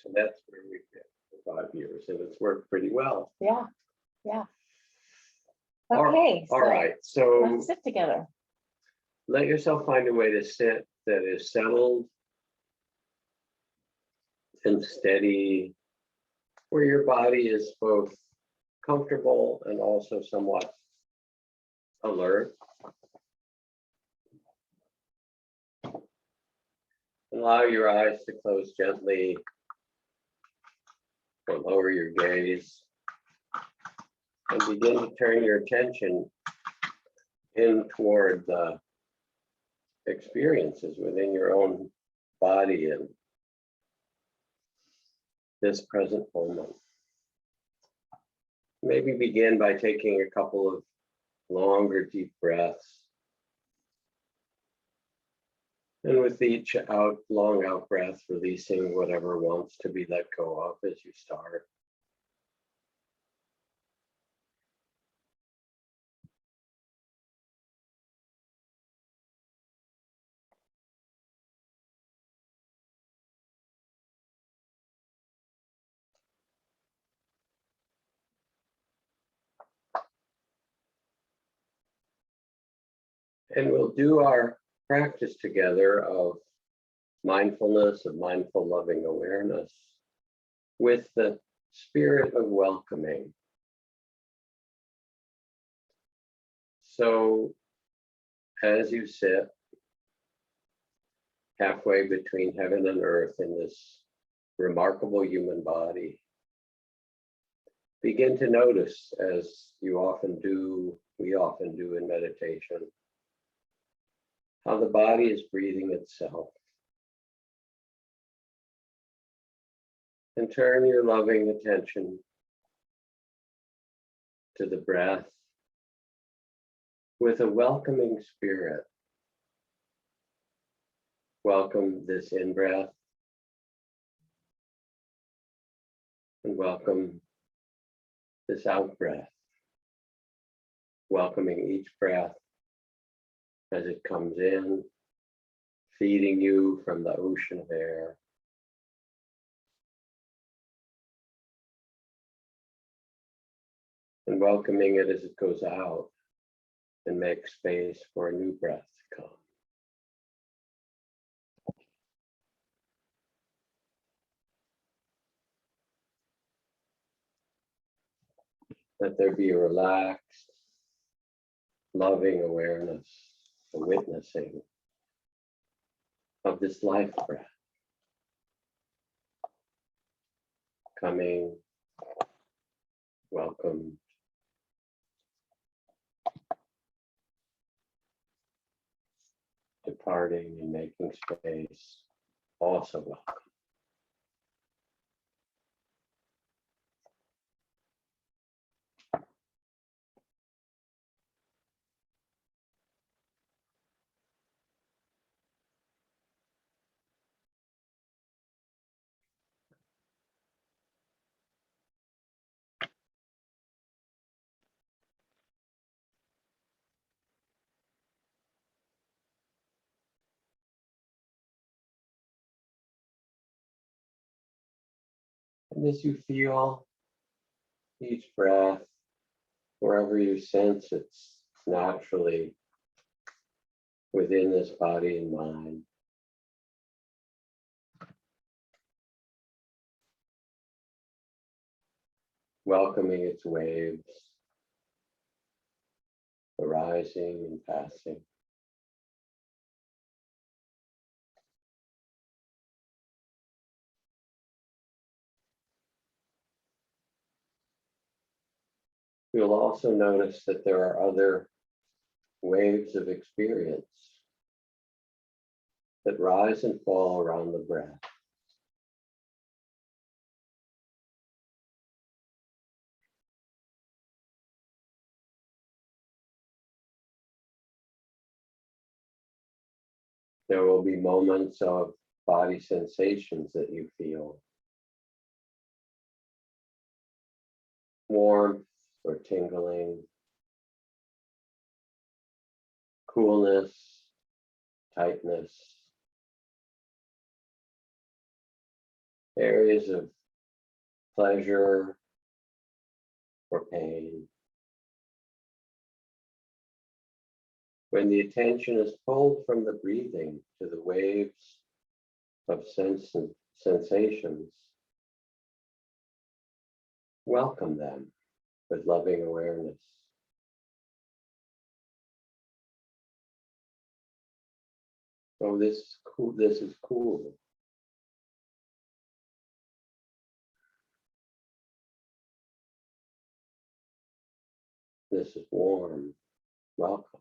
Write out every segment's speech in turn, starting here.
So that's where we've been for 5 years, and it's worked pretty well. Yeah, yeah. Okay, All so right, so let's sit together. let yourself find a way to sit that is settled and steady, where your body is both comfortable and also somewhat alert. Allow your eyes to close gently or lower your gaze, and begin to turn your attention in toward the experiences within your own body and this present moment. Maybe begin by taking a couple of longer, deep breaths. And with each long out breath, releasing whatever wants to be let go of as you start. And we'll do our practice together of mindfulness, of mindful loving awareness, with the spirit of welcoming. So as you sit halfway between heaven and earth in this remarkable human body, begin to notice, as you often do, we often do in meditation, how the body is breathing itself. And turn your loving attention to the breath with a welcoming spirit. Welcome this in-breath and welcome this out-breath. Welcoming each breath as it comes in, feeding you from the ocean of air. And welcoming it as it goes out and make space for a new breath to come. Let there be a relaxed, loving awareness, a witnessing of this life breath. Coming, welcome, departing and making space, also welcome. And as you feel each breath, wherever you sense it's naturally within this body and mind, welcoming its waves, arising and passing. You'll also notice that there are other waves of experience that rise and fall around the breath. There will be moments of body sensations that you feel. Warmth or tingling, coolness, tightness. areas of pleasure or pain. When the attention is pulled from the breathing to the waves of sense and sensations, welcome them with loving awareness. Oh, this is cool. This is cool. This is warm. Welcome.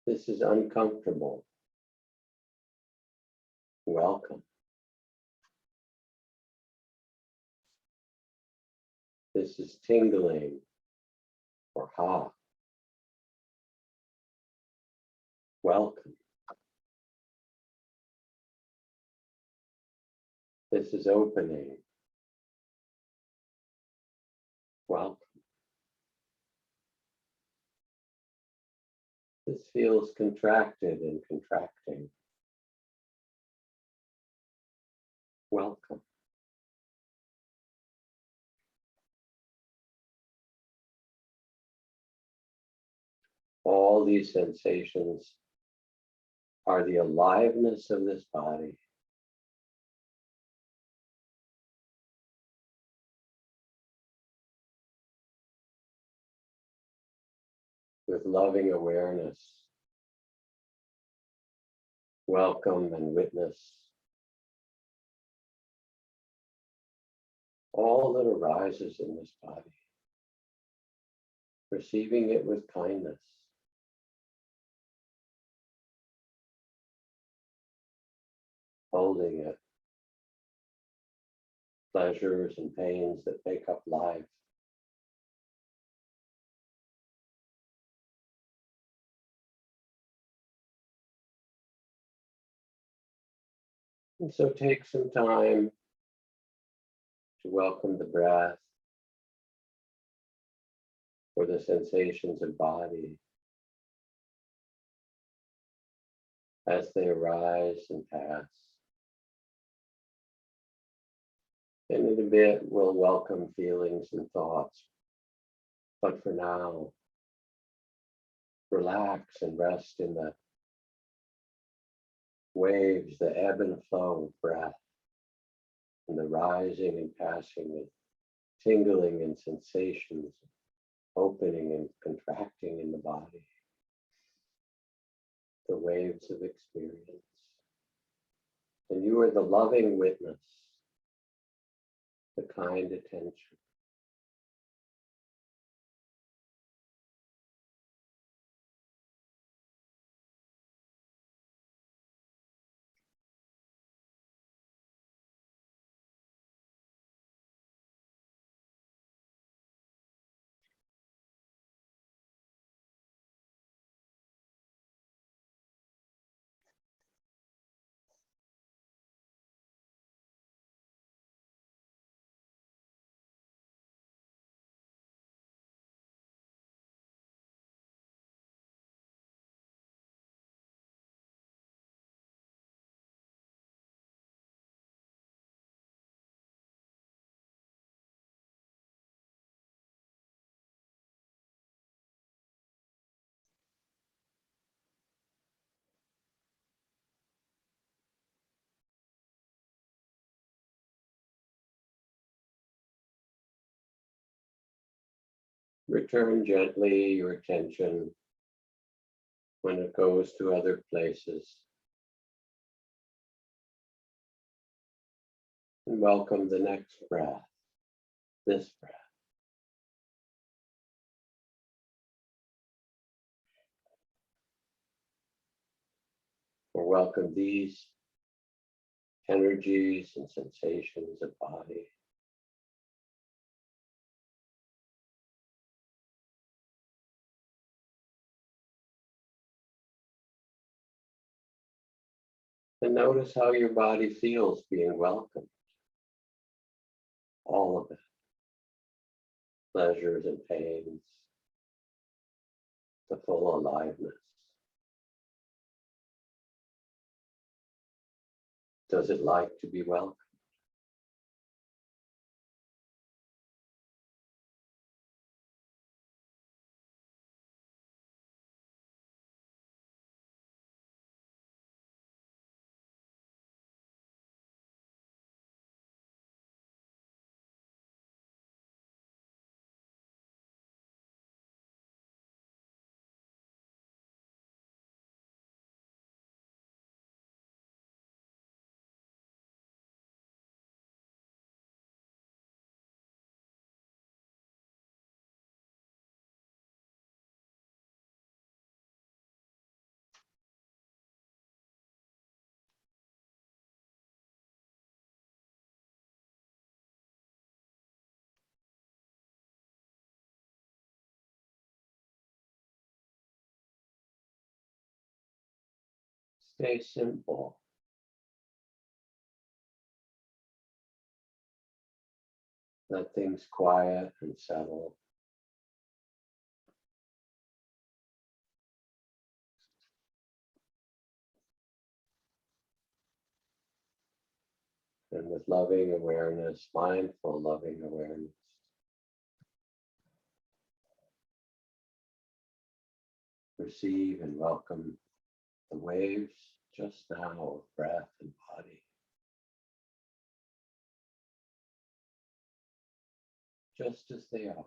This is uncomfortable. Welcome. This is tingling or hot. Welcome. This is opening. Welcome. This feels contracted and contracting. Welcome. All these sensations are the aliveness of this body. With loving awareness, welcome and witness all that arises in this body, receiving it with kindness, holding it, pleasures and pains that make up life. And so take some time to welcome the breath or the sensations of body as they arise and pass. And in a bit, we'll welcome feelings and thoughts. But for now, relax and rest in the waves, the ebb and flow of breath, and the rising and passing of tingling and sensations, opening and contracting in the body, the waves of experience. And you are the loving witness, the kind attention. Return gently your attention when it goes to other places. And welcome the next breath, this breath. Or welcome these energies and sensations of body. And notice how your body feels being welcomed. All of it. Pleasures and pains. The full aliveness. Does it like to be welcomed? Stay simple. Let things quiet and settle. And with loving awareness, mindful loving awareness, receive and welcome the waves just now of breath and body, just as they are.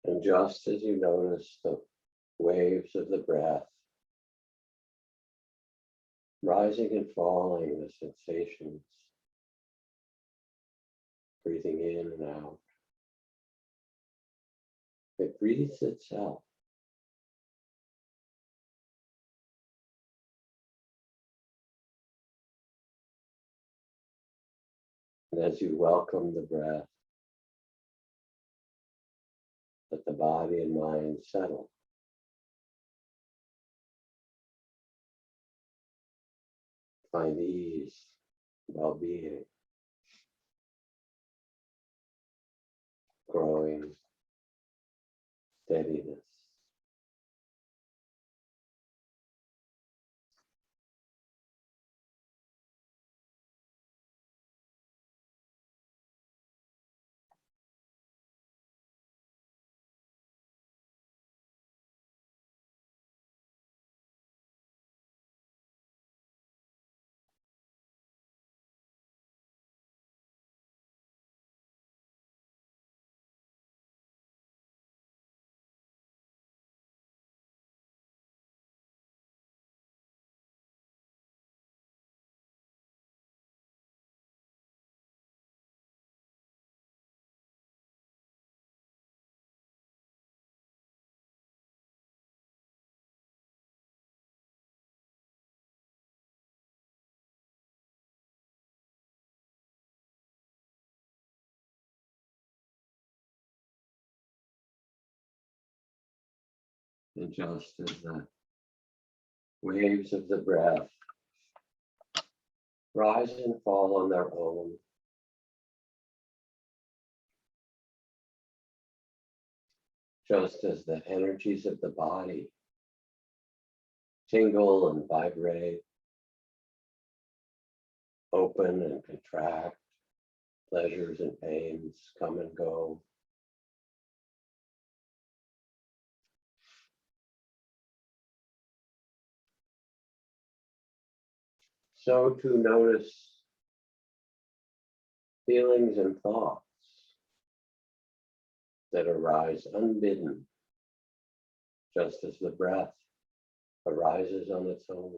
And just as you notice the waves of the breath rising and falling, the sensations, breathing in and out, it breathes itself. And as you welcome the breath, let the body and mind settle. Find ease, well-being, growing steadiness. And just as the waves of the breath rise and fall on their own, just as the energies of the body tingle and vibrate, open and contract, pleasures and pains come and go. So to notice feelings and thoughts that arise unbidden, just as the breath arises on its own.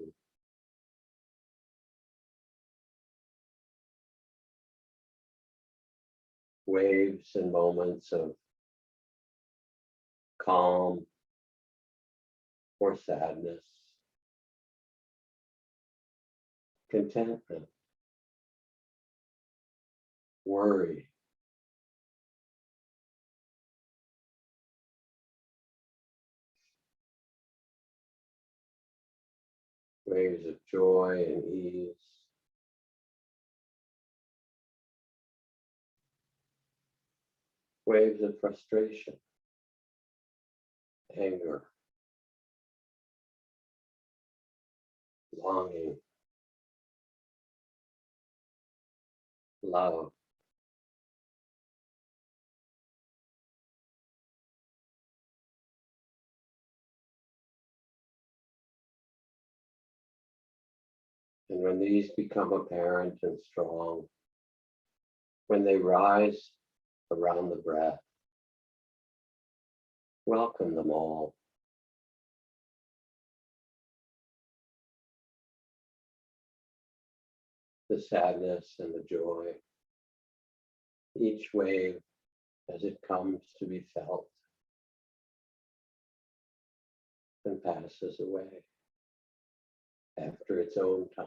Waves and moments of calm or sadness, contentment, worry, waves of joy and ease, waves of frustration, anger, longing, love. And when these become apparent and strong, when they rise around the breath, welcome them all. The sadness and the joy, each wave as it comes to be felt and passes away after its own time.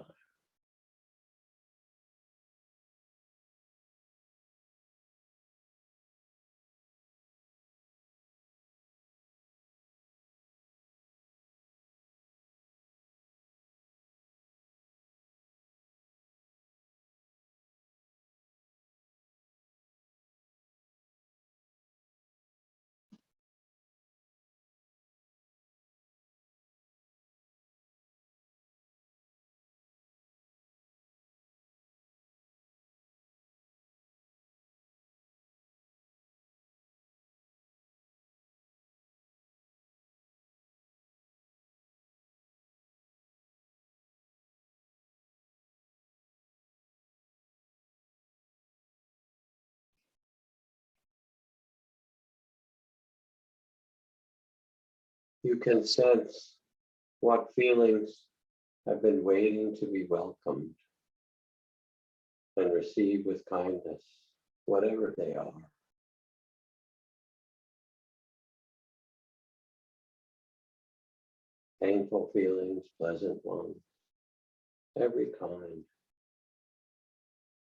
You can sense what feelings have been waiting to be welcomed and received with kindness, whatever they are. Painful feelings, pleasant ones, every kind,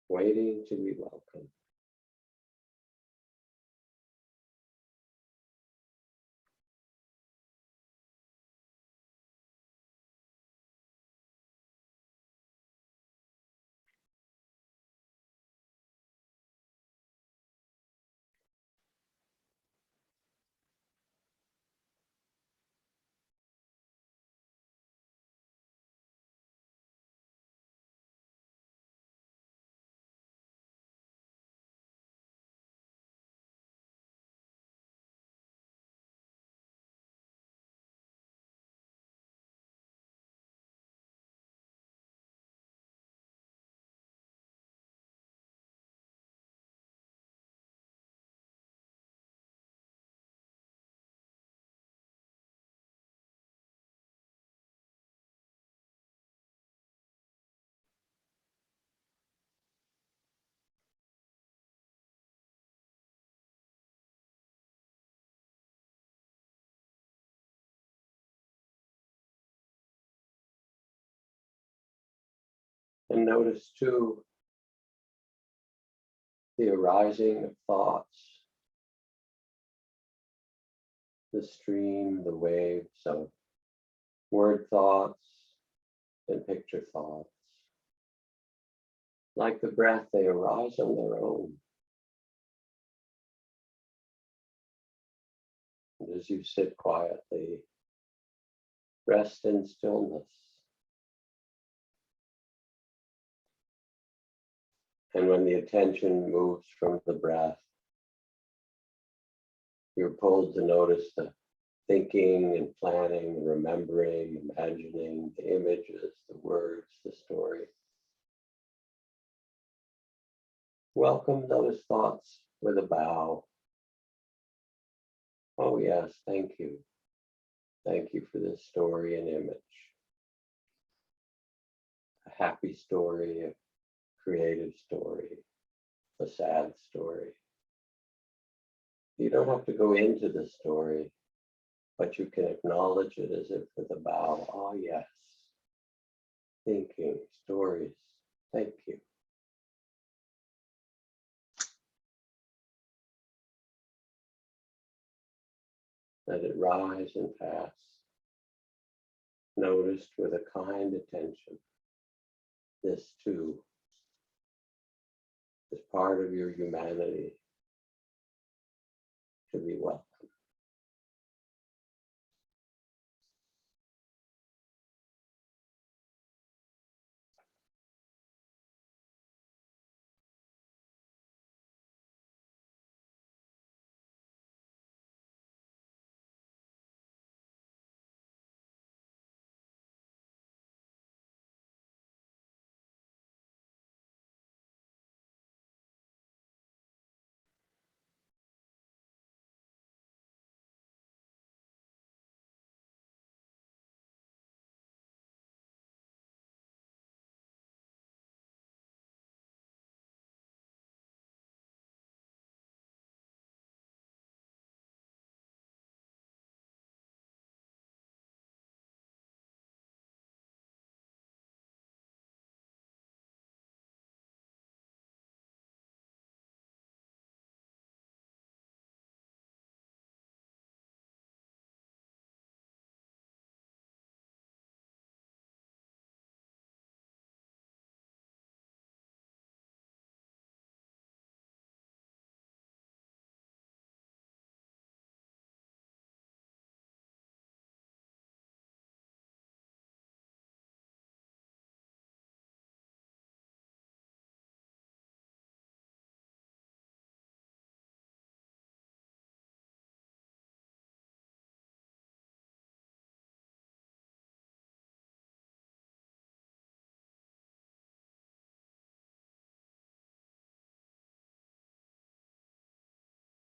waiting to be welcomed. And notice too the arising of thoughts the stream, the waves of word thoughts and picture thoughts. Like the breath, they arise on their own. And as you sit quietly, rest in stillness. And when the attention moves from the breath, you're pulled to notice the thinking and planning and remembering, imagining, the images, the words, the story. Welcome those thoughts with a bow. Oh yes, thank you. Thank you for this story and image. A happy story, a creative story, a sad story. You don't have to go into the story, but you can acknowledge it as if with a bow. Oh yes, thinking, stories, thank you. Let it rise and pass, noticed with a kind attention. This too is part of your humanity to be welcome.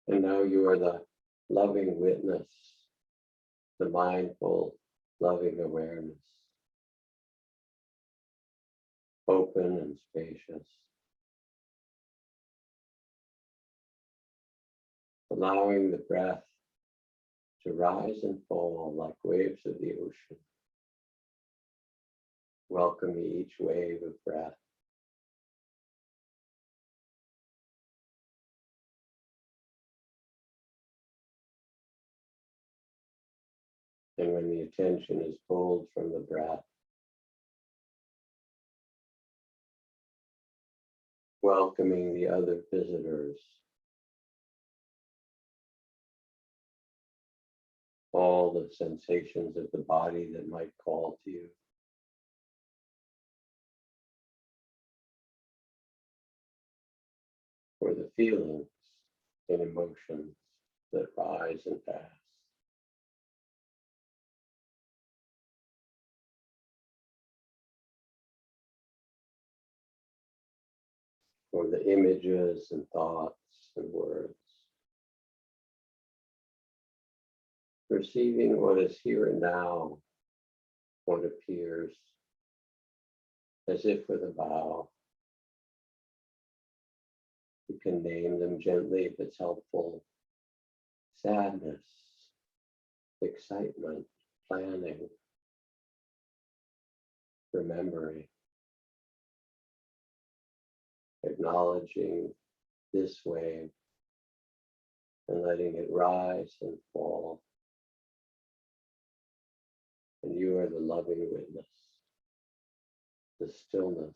And now you are the loving witness, the mindful, loving awareness, open and spacious, allowing the breath to rise and fall like waves of the ocean, welcoming each wave of breath. And when the attention is pulled from the breath, welcoming the other visitors, all the sensations of the body that might call to you. Or the feelings and emotions that rise and pass. Or the images and thoughts and words. Perceiving what is here and now, what appears, as if with a bow. You can name them gently if it's helpful. Sadness, excitement, planning, remembering, acknowledging this wave and letting it rise and fall And you are the loving witness, the stillness,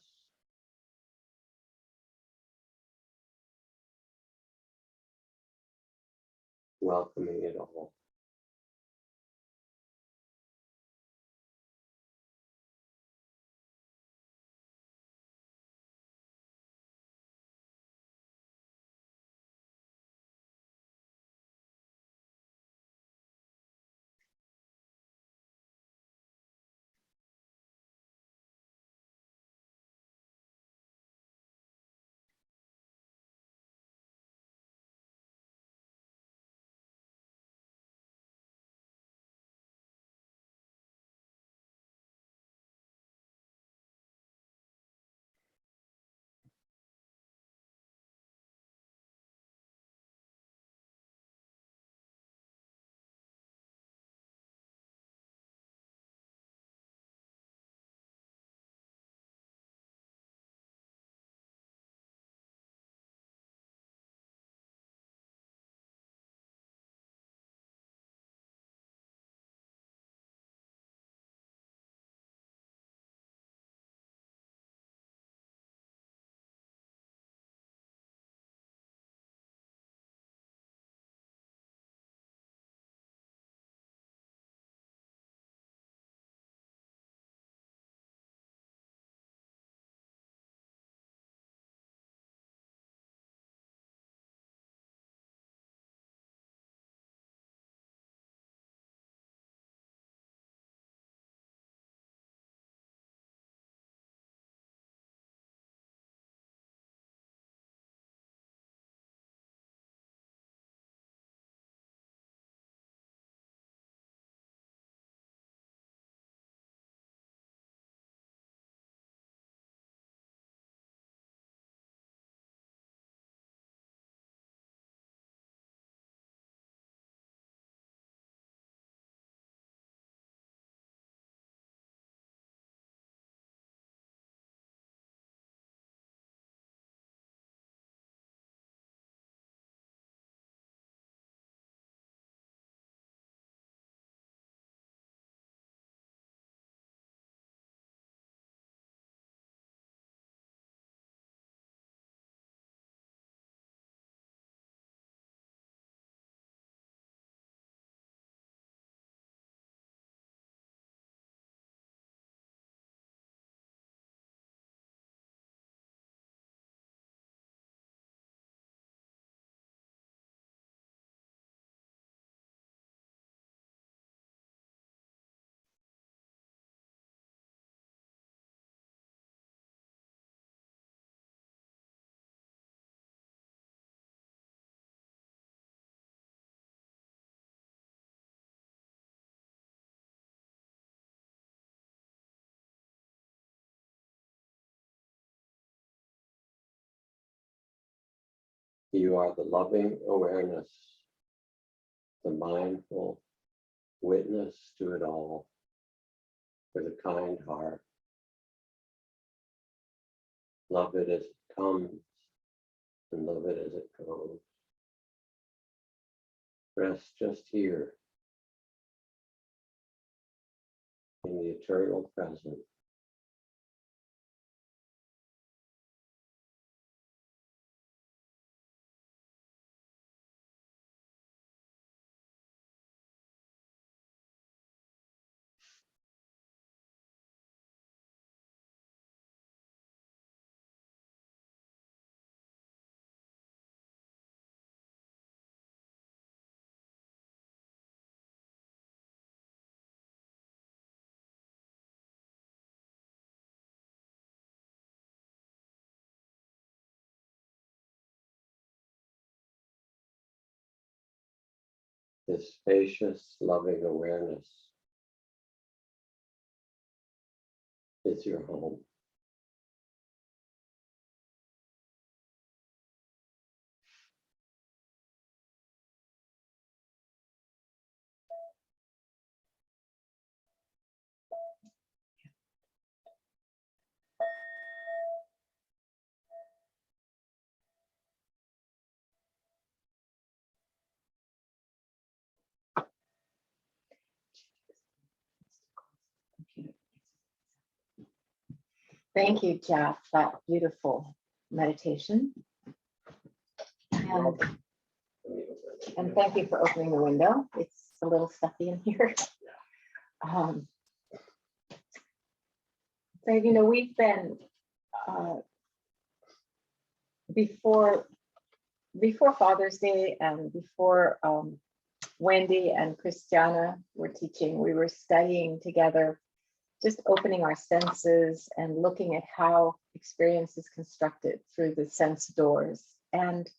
welcoming it all. You are the loving awareness, the mindful witness to it all with a kind heart. Love it as it comes and love it as it goes. Rest just here in the eternal present. This spacious, loving awareness is your home. Thank you, Jeff. That beautiful meditation. And thank you for opening the window. It's a little stuffy in here. So, you know, we've been before Father's Day and before Wendy and Christiana were teaching, we were studying together, just opening our senses and looking at how experience is constructed through the sense doors. And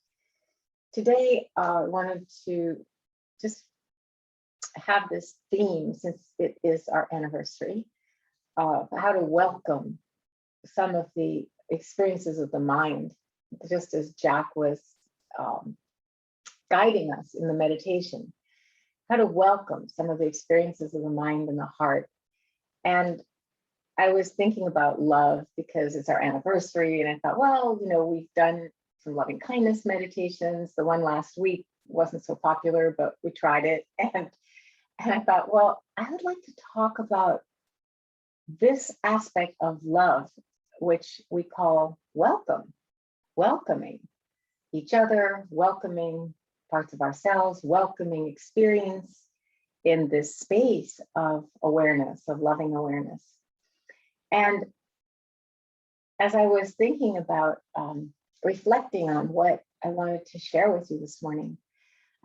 today I wanted to just have this theme, since it is our anniversary, of how to welcome some of the experiences of the mind, just as Jack was guiding us in the meditation, how to welcome some of the experiences of the mind and the heart. And I was thinking about love because it's our anniversary, and I thought, well, you know, we've done some loving kindness meditations. The one last week wasn't so popular, but we tried it. And I thought, well, I would like to talk about this aspect of love, which we call welcoming each other, welcoming parts of ourselves, welcoming experience in this space of awareness, of loving awareness. And as I was thinking about reflecting on what I wanted to share with you this morning,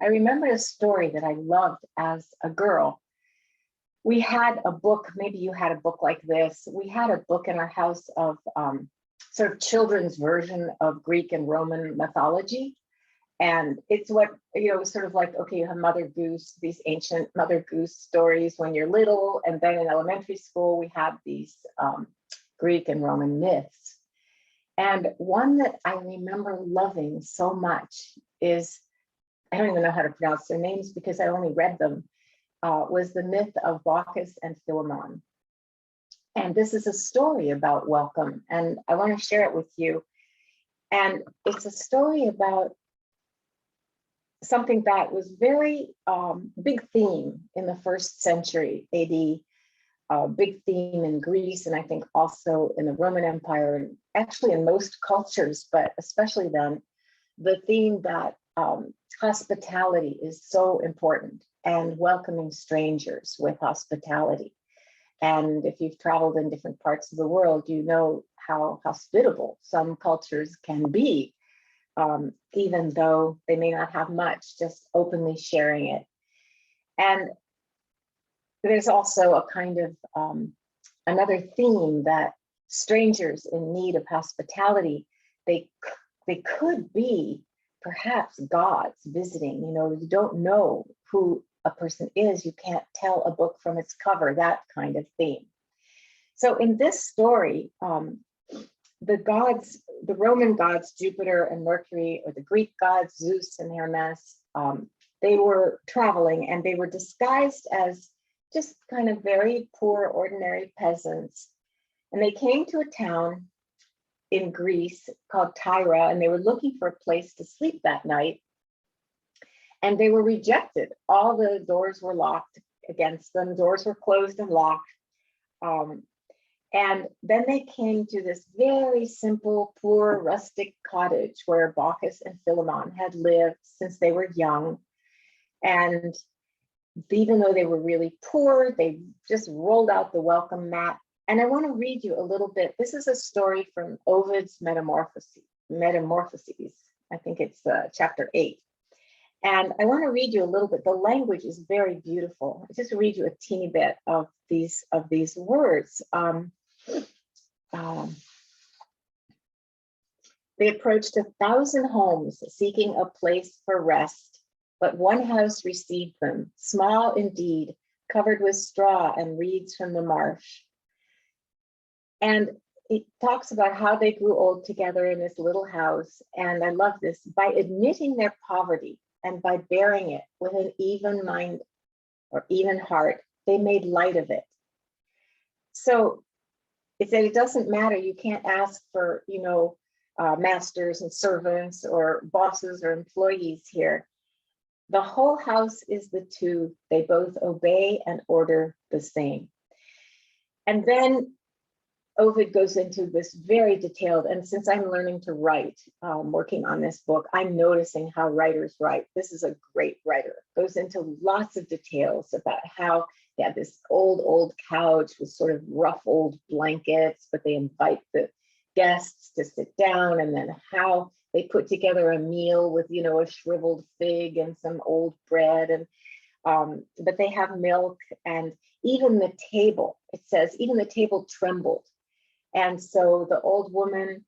I remembered a story that I loved as a girl. We had a book, maybe you had a book like this. We had a book in our house of sort of children's version of Greek and Roman mythology. And it's what, you know, sort of like, okay, you have Mother Goose, these ancient Mother Goose stories when you're little. And then in elementary school, we had these Greek and Roman myths. And one that I remember loving so much is, I don't even know how to pronounce their names because I only read them, was the myth of Bacchus and Philemon. And this is a story about welcome, and I want to share it with you. And it's a story about something that was very big theme in the 1st century AD, big theme in Greece, and I think also in the Roman Empire, and actually in most cultures, but especially then, the theme that hospitality is so important, and welcoming strangers with hospitality. And if you've traveled in different parts of the world, you know how hospitable some cultures can be, even though they may not have much, just openly sharing it. And there's also a kind of another theme that strangers in need of hospitality, they could be perhaps gods visiting. You know, you don't know who a person is, you can't tell a book from its cover, that kind of theme. So in this story, the gods, the Roman gods, Jupiter and Mercury, or the Greek gods, Zeus and Hermes, they were traveling, and they were disguised as just kind of very poor, ordinary peasants. And they came to a town in Greece called Tyre, and they were looking for a place to sleep that night. And they were rejected. All the doors were locked against them. Doors were closed and locked. And then they came to this very simple, poor, rustic cottage where Bacchus and Philemon had lived since they were young. And even though they were really poor, they just rolled out the welcome mat. And I want to read you a little bit. This is a story from Ovid's Metamorphoses. I think it's chapter 8. And I want to read you a little bit. The language is very beautiful. I'll just read you a teeny bit of these words. They approached 1,000 homes seeking a place for rest, but one house received them, small indeed, covered with straw and reeds from the marsh. And it talks about how they grew old together in this little house. And I love this, by admitting their poverty and by bearing it with an even mind or even heart, they made light of it. So it said it doesn't matter. You can't ask for, you know, masters and servants or bosses or employees here. The whole house is the two. They both obey and order the same. And then Ovid goes into this very detailed, and since I'm learning to write, working on this book, I'm noticing how writers write. This is a great writer. Goes into lots of details about how they have this old couch with sort of rough old blankets, but they invite the guests to sit down, and then how they put together a meal with, you know, a shriveled fig and some old bread, and but they have milk, and even the table, it says, even the table trembled. And so the old woman,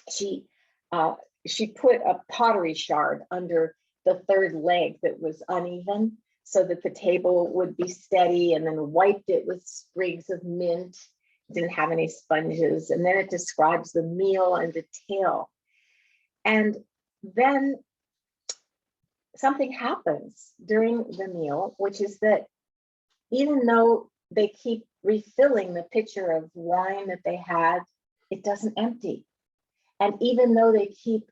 she put a pottery shard under the third leg that was uneven so that the table would be steady, and then wiped it with sprigs of mint. Didn't have any sponges. And then it describes the meal in detail. And then something happens during the meal, which is that even though they keep refilling the pitcher of wine that they had, it doesn't empty. And even though they keep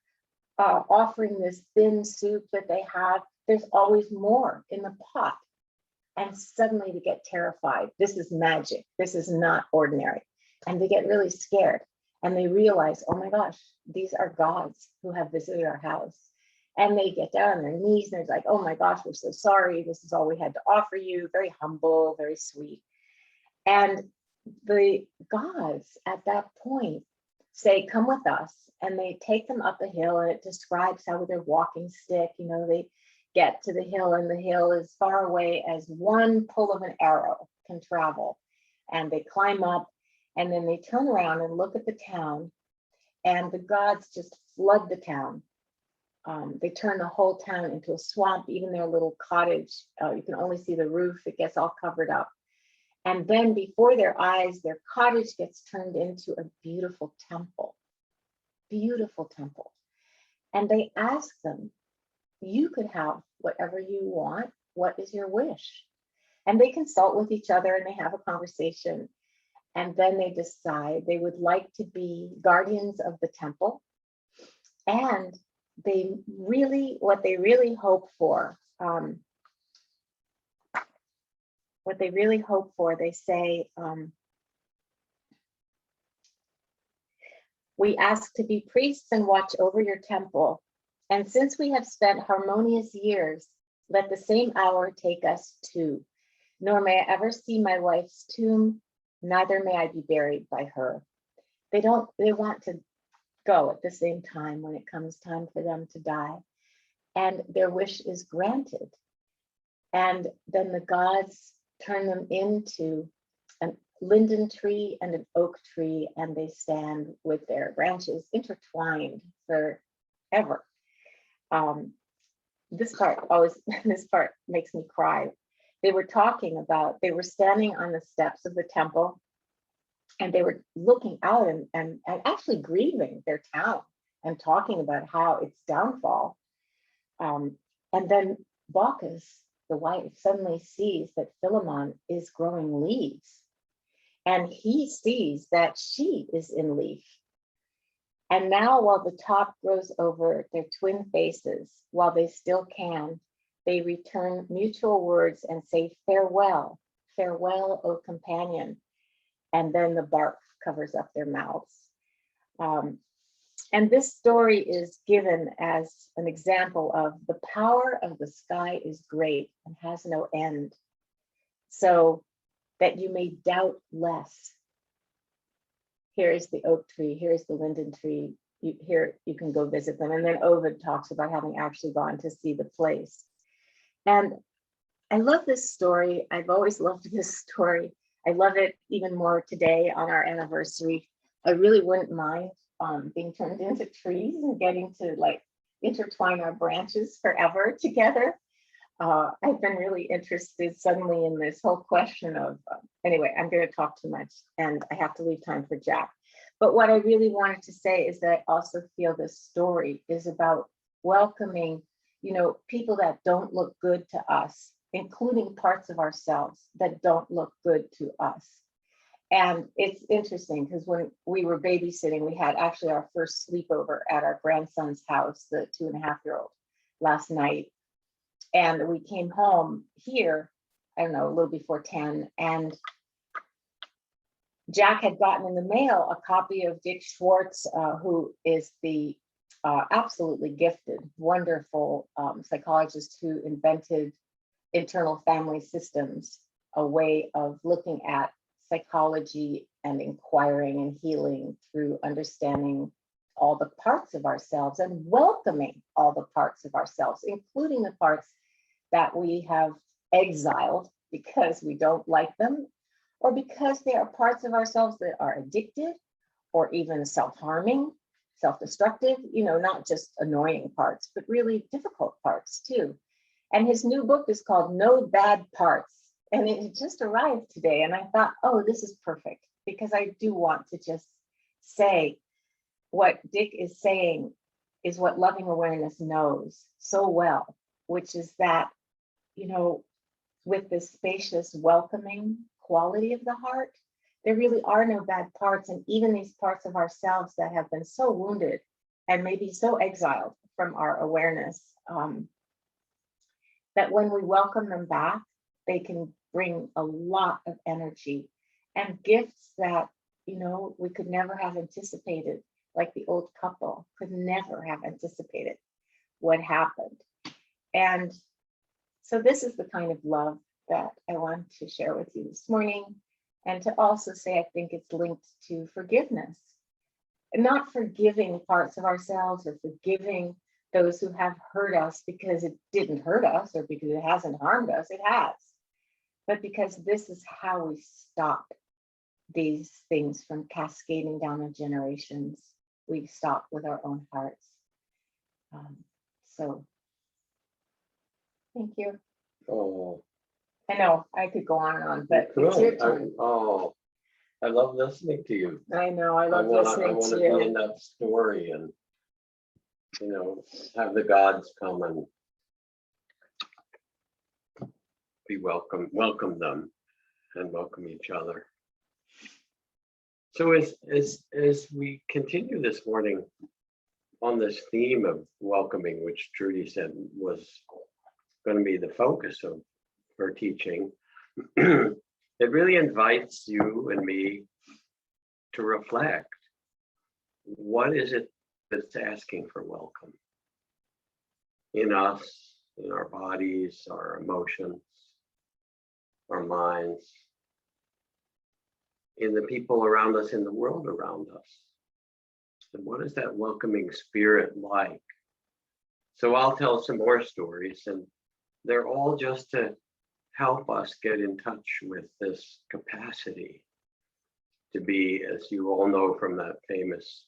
offering this thin soup that they have, there's always more in the pot. And suddenly they get terrified. This is magic. This is not ordinary. And they get really scared. And they realize, oh my gosh, these are gods who have visited our house. And they get down on their knees and they're like, oh my gosh, we're so sorry. This is all we had to offer you. Very humble, very sweet. And the gods at that point say, come with us. And they take them up a hill, and it describes how with their walking stick, you know, they get to the hill, and the hill is far away as one pull of an arrow can travel. And they climb up, and then they turn around and look at the town, and the gods just flood the town. They turn the whole town into a swamp, even their little cottage. You can only see the roof, it gets all covered up. And then before their eyes, their cottage gets turned into a beautiful temple. Beautiful temple. And they ask them, you could have whatever you want. What is your wish? And they consult with each other, and they have a conversation. And then they decide they would like to be guardians of the temple. And they really, what they really hope for, they say, we ask to be priests and watch over your temple. And since we have spent harmonious years, let the same hour take us too. Nor may I ever see my wife's tomb, neither may I be buried by her. They want to go at the same time when it comes time for them to die. And their wish is granted. And then the gods turn them into a linden tree and an oak tree, and they stand with their branches intertwined forever. This part makes me cry. They were standing on the steps of the temple, and they were looking out and actually grieving their town and talking about how its downfall. And then Bacchus, the wife, suddenly sees that Philemon is growing leaves, and he sees that she is in leaf. And now, while the top grows over their twin faces, while they still can, they return mutual words and say, farewell, farewell, O companion. And then the bark covers up their mouths. And this story is given as an example of the power of the sky is great and has no end, so that you may doubt less. Here is the oak tree, here's the linden tree, here you can go visit them. And then Ovid talks about having actually gone to see the place. And I love this story. I've always loved this story. I love it even more today on our anniversary. I really wouldn't mind being turned into trees and getting to like intertwine our branches forever together. I've been really interested suddenly in this whole question of, anyway, I'm going to talk too much and I have to leave time for Jack. But what I really wanted to say is that I also feel this story is about welcoming, you know, people that don't look good to us, including parts of ourselves that don't look good to us. And it's interesting because when we were babysitting, we had actually our first sleepover at our grandson's house, the 2.5-year-old, last night. And we came home here, I don't know, a little before 10, and Jack had gotten in the mail a copy of Dick Schwartz, who is the absolutely gifted, wonderful psychologist who invented internal family systems, a way of looking at psychology and inquiring and healing through understanding all the parts of ourselves and welcoming all the parts of ourselves, including the parts that we have exiled because we don't like them, or because they are parts of ourselves that are addicted or even self-harming, self-destructive, not just annoying parts, but really difficult parts too. And his new book is called No Bad Parts. And it just arrived today. And I thought, oh, this is perfect, because I do want to just say what Dick is saying is what loving awareness knows so well, which is that, with this spacious, welcoming quality of the heart, there really are no bad parts. And even these parts of ourselves that have been so wounded and maybe so exiled from our awareness, that when we welcome them back, they can bring a lot of energy and gifts that, we could never have anticipated, like the old couple could never have anticipated what happened. And so this is the kind of love that I want to share with you this morning, and to also say I think it's linked to forgiveness, and not forgiving parts of ourselves or forgiving those who have hurt us because it didn't hurt us or because it hasn't harmed us. It has, but because this is how we stop these things from cascading down the generations. We stop with our own hearts. So thank you. Oh, I know I could go on and on, but it's your turn. I love listening to you. I know, I love I listening want to to be in you. that story and, have the gods come and be welcome them and welcome each other. So as we continue this morning on this theme of welcoming, which Trudy said was going to be the focus of her teaching, it really invites you and me to reflect. What is it that's asking for welcome in us, in our bodies, our emotions, our minds, in the people around us, in the world around us? And what is that welcoming spirit like? So I'll tell some more stories, and they're all just to help us get in touch with this capacity to be, as you all know from that famous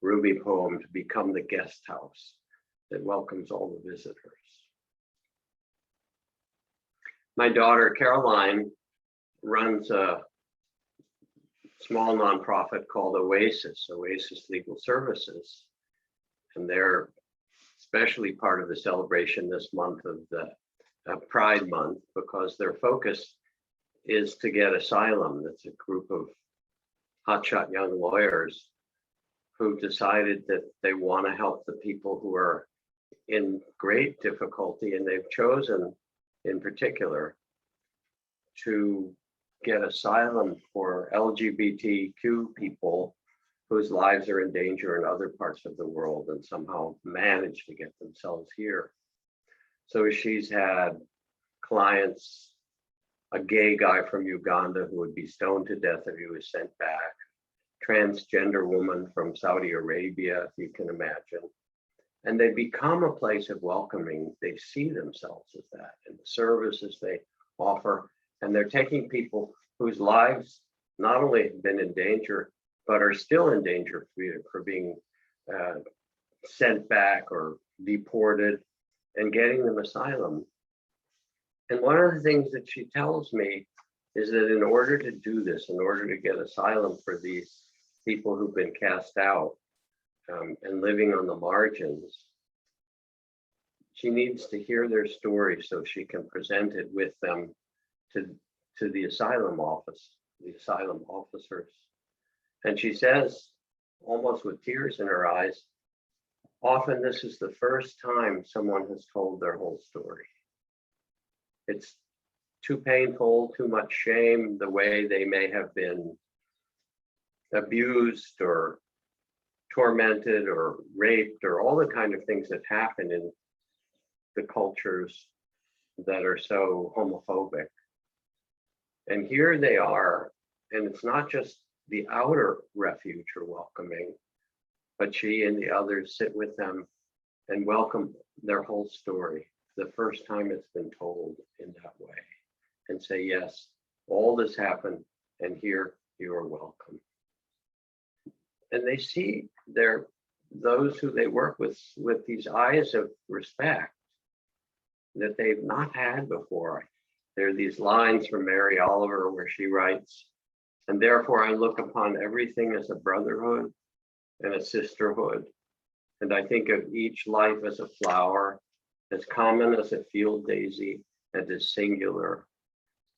Ruby poem, to become the guest house that welcomes all the visitors. My daughter Caroline runs a small nonprofit called Oasis Legal Services, and they're especially part of the celebration this month of the Pride Month, because their focus is to get asylum. That's a group of hotshot young lawyers who decided that they want to help the people who are in great difficulty, and they've chosen in particular to get asylum for LGBTQ people whose lives are in danger in other parts of the world and somehow manage to get themselves here. So she's had clients, a gay guy from Uganda who would be stoned to death if he was sent back, transgender woman from Saudi Arabia, if you can imagine. And they become a place of welcoming. They see themselves as that in the services they offer. And they're taking people whose lives not only have been in danger, but are still in danger for being sent back or deported, and getting them asylum. And one of the things that she tells me is that in order to do this, in order to get asylum for these people who've been cast out and living on the margins, she needs to hear their story so she can present it with them to the asylum office, the asylum officers. And she says, almost with tears in her eyes, often this is the first time someone has told their whole story. It's too painful, too much shame, the way they may have been abused or tormented or raped or all the kind of things that happen in the cultures that are so homophobic. And here they are, and it's not just the outer refuge are welcoming, but she and the others sit with them and welcome their whole story, the first time it's been told in that way, and say, yes, all this happened, and here you are welcome. And they see those who they work with these eyes of respect that they've not had before. There are these lines from Mary Oliver where she writes, and therefore I look upon everything as a brotherhood and a sisterhood. And I think of each life as a flower, as common as a field daisy and as singular,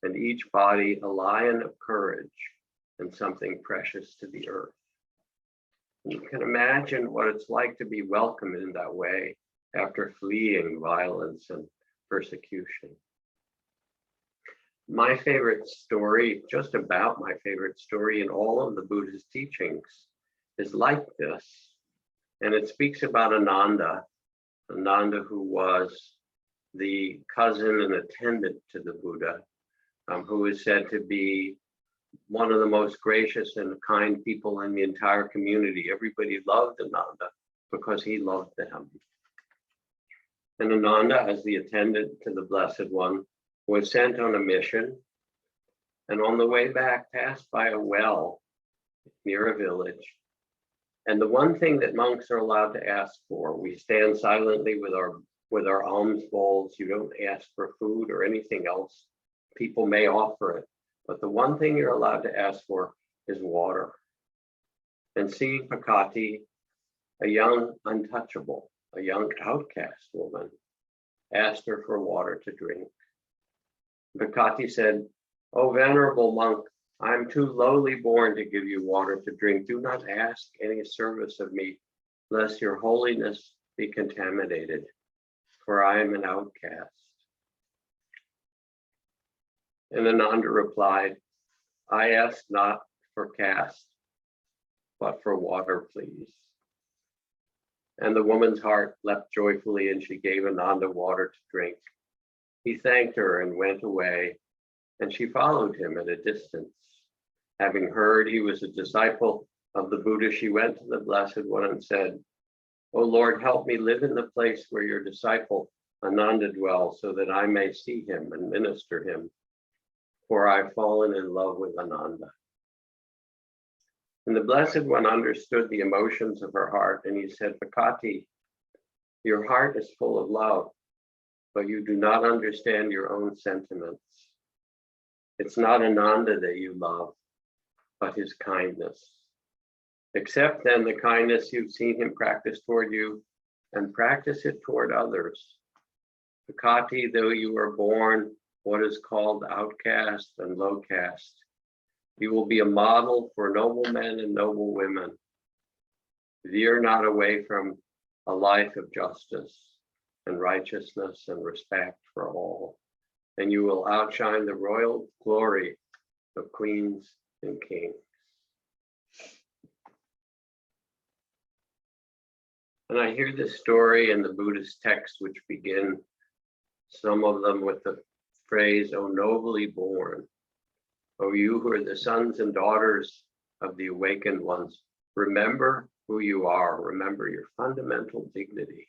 and each body a lion of courage and something precious to the earth. And you can imagine what it's like to be welcomed in that way after fleeing violence and persecution. My favorite story, just about my favorite story in all of the Buddhist teachings, is like this. And it speaks about Ananda who was the cousin and attendant to the Buddha, who is said to be one of the most gracious and kind people in the entire community. Everybody loved Ananda because he loved them. And Ananda, as the attendant to the Blessed One, was sent on a mission, and on the way back passed by a well near a village. And the one thing that monks are allowed to ask for, we stand silently with our alms bowls. You don't ask for food or anything else. People may offer it, but the one thing you're allowed to ask for is water. And seeing Pakati, a young untouchable, a young outcast woman, asked her for water to drink. Bacchus said, "O venerable monk, I am too lowly born to give you water to drink. Do not ask any service of me, lest your holiness be contaminated, for I am an outcast." And Ananda replied, "I ask not for caste, but for water, please." And the woman's heart leapt joyfully, and she gave Ananda water to drink. He thanked her and went away, and she followed him at a distance. Having heard he was a disciple of the Buddha, she went to the Blessed One and said, "O Lord, help me live in the place where your disciple Ananda dwells, so that I may see him and minister him, for I've fallen in love with Ananda." And the Blessed One understood the emotions of her heart, and he said, "Pakati, your heart is full of love, but you do not understand your own sentiments. It's not Ananda that you love, but his kindness. Accept then the kindness you've seen him practice toward you, and practice it toward others. Pakati, though you are born what is called outcast and low caste, you will be a model for noble men and noble women. Veer not away from a life of justice and righteousness and respect for all, and you will outshine the royal glory of queens and kings." And I hear this story in the Buddhist texts, which begin, some of them with the phrase, "O nobly born, O you who are the sons and daughters of the awakened ones, remember who you are, remember your fundamental dignity,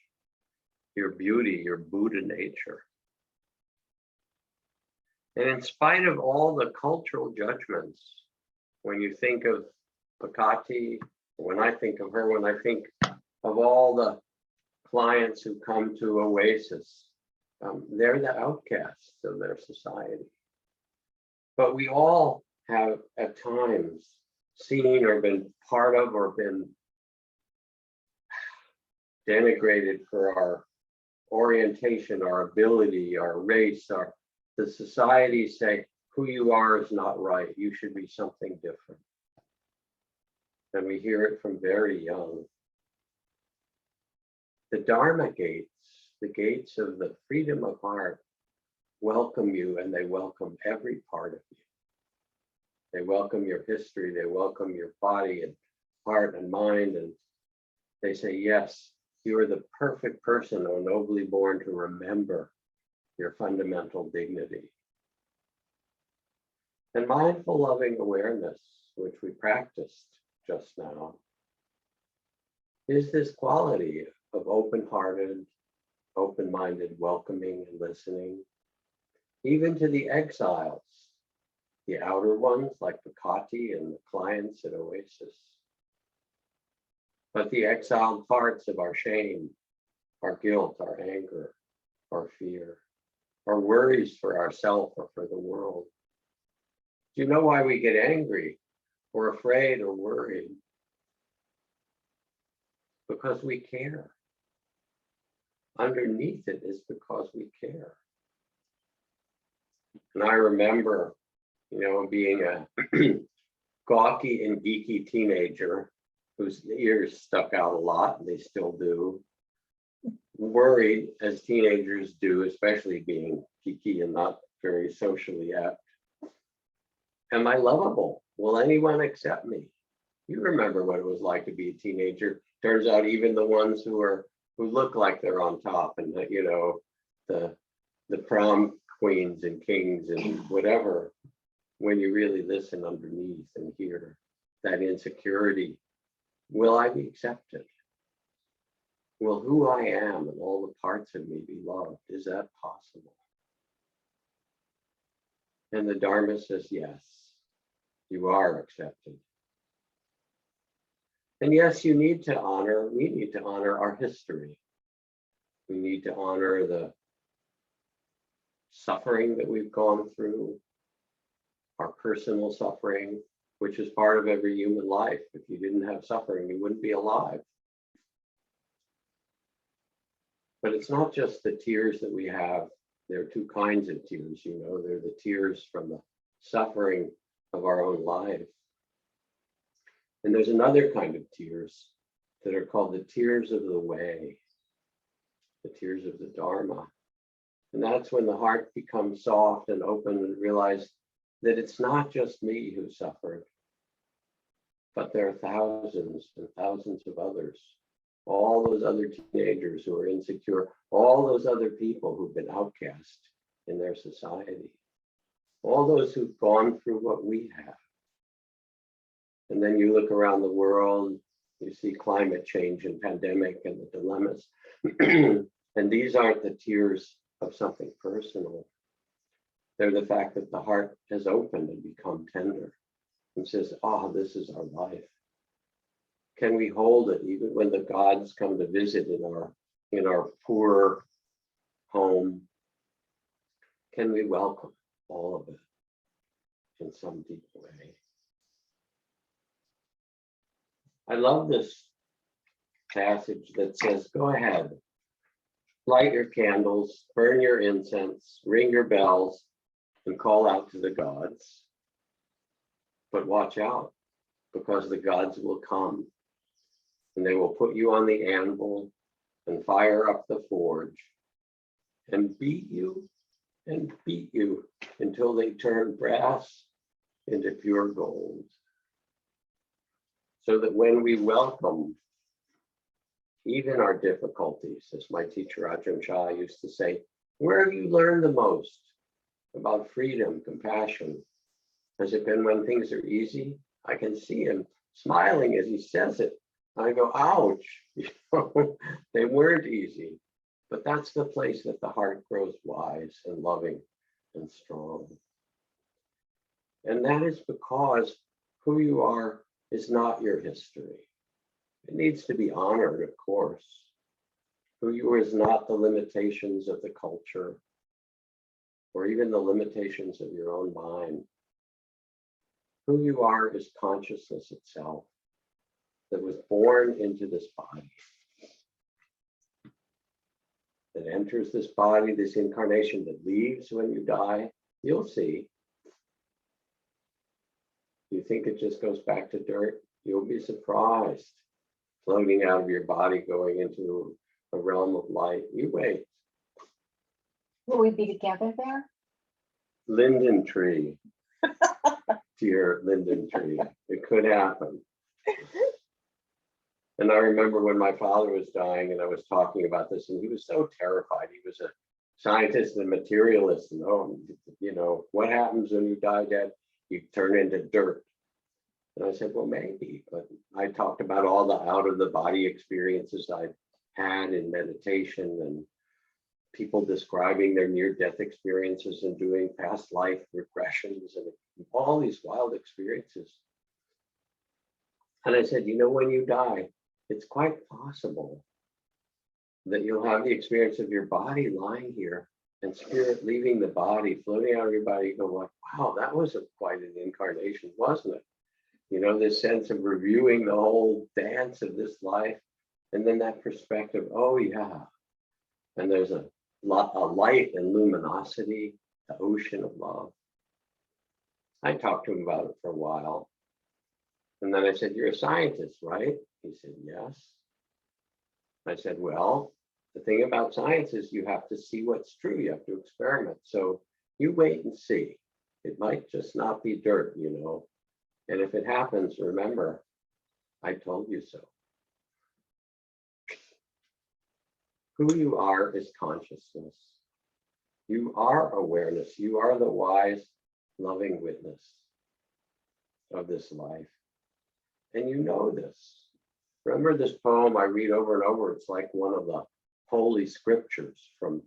your beauty, your Buddha nature." And in spite of all the cultural judgments, when you think of Pakati, when I think of her, when I think of all the clients who come to Oasis, they're the outcasts of their society. But we all have at times seen or been part of or been denigrated for our orientation, our ability, our race, the society say, who you are is not right. You should be something different. And we hear it from very young. The Dharma gates, the gates of the freedom of heart, welcome you, and they welcome every part of you. They welcome your history. They welcome your body and heart and mind. And they say, yes, you are the perfect person, O nobly born, to remember your fundamental dignity. And mindful loving awareness, which we practiced just now, is this quality of open-hearted, open-minded welcoming and listening, even to the exiles, the outer ones like Bacchus and the clients at Oasis, but the exiled parts of our shame, our guilt, our anger, our fear, our worries for ourselves or for the world. Do you know why we get angry or afraid or worried? Because we care. Underneath it is because we care. And I remember, being a gawky and geeky teenager whose ears stuck out a lot, and they still do, worried as teenagers do, especially being geeky and not very socially apt. Am I lovable? Will anyone accept me? You remember what it was like to be a teenager. Turns out even the ones who look like they're on top, and the prom queens and kings and whatever, when you really listen underneath and hear that insecurity, will I be accepted? Will who I am and all the parts of me be loved? Is that possible? And the Dharma says, yes, you are accepted. And yes, we need to honor our history. We need to honor the suffering that we've gone through, our personal suffering, which is part of every human life. If you didn't have suffering, you wouldn't be alive. But it's not just the tears that we have. There are two kinds of tears, They're the tears from the suffering of our own life. And there's another kind of tears that are called the tears of the way, the tears of the Dharma. And that's when the heart becomes soft and open and realize that it's not just me who suffered, but there are thousands and thousands of others. All those other teenagers who are insecure, all those other people who've been outcast in their society, all those who've gone through what we have. And then you look around the world, you see climate change and pandemic and the dilemmas. And these aren't the tears of something personal. They're the fact that the heart has opened and become tender and says, this is our life. Can we hold it even when the gods come to visit in our poor home? Can we welcome all of it in some deep way? I love this passage that says, go ahead, light your candles, burn your incense, ring your bells, and call out to the gods. But watch out, because the gods will come, and they will put you on the anvil and fire up the forge and beat you until they turn brass into pure gold. So that when we welcome even our difficulties, as my teacher Ajahn Chah used to say, where have you learned the most about freedom, compassion? Has it been when things are easy? I can see him smiling as he says it. I go, ouch, they weren't easy. But that's the place that the heart grows wise and loving and strong. And that is because who you are is not your history. It needs to be honored, of course. Who you are is not the limitations of the culture or even the limitations of your own mind. Who you are is consciousness itself that was born into this body, that enters this body, this incarnation that leaves when you die. You'll see. You think it just goes back to dirt? You'll be surprised. Floating out of your body, going into a realm of light. You wait. Will we be together there? Linden tree. to your linden tree. It could happen. And I remember when my father was dying and I was talking about this, and he was so terrified. He was a scientist and materialist, and what happens when you die, Dad? You turn into dirt. And I said, well, maybe, but I talked about all the out of the body experiences I've had in meditation, and people describing their near-death experiences and doing past life regressions and all these wild experiences. And I said, when you die, it's quite possible that you'll have the experience of your body lying here and spirit leaving the body, floating out of your body. You go like, wow, that was quite an incarnation, wasn't it? This sense of reviewing the whole dance of this life. And then that perspective, oh yeah. And there's a light and luminosity, the ocean of love. I talked to him about it for a while. And then I said, you're a scientist, right? He said, yes. I said, well, the thing about science is you have to see what's true. You have to experiment. So you wait and see. It might just not be dirt, And if it happens, remember, I told you so. Who you are is consciousness. You are awareness. You are the wise, loving witness of this life. And you know this. Remember this poem I read over and over? It's like one of the holy scriptures from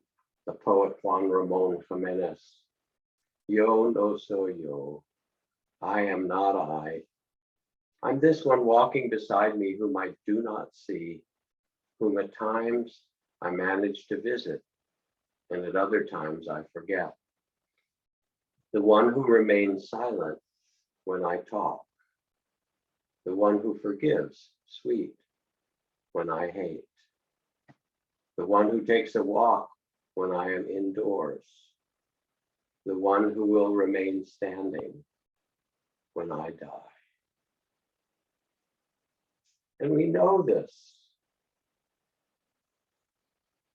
the poet Juan Ramon Jimenez. Yo no soy yo. I am not I. I'm this one walking beside me whom I do not see, whom at times I manage to visit, and at other times I forget. The one who remains silent when I talk. The one who forgives, sweet, when I hate. The one who takes a walk when I am indoors. The one who will remain standing when I die. And we know this.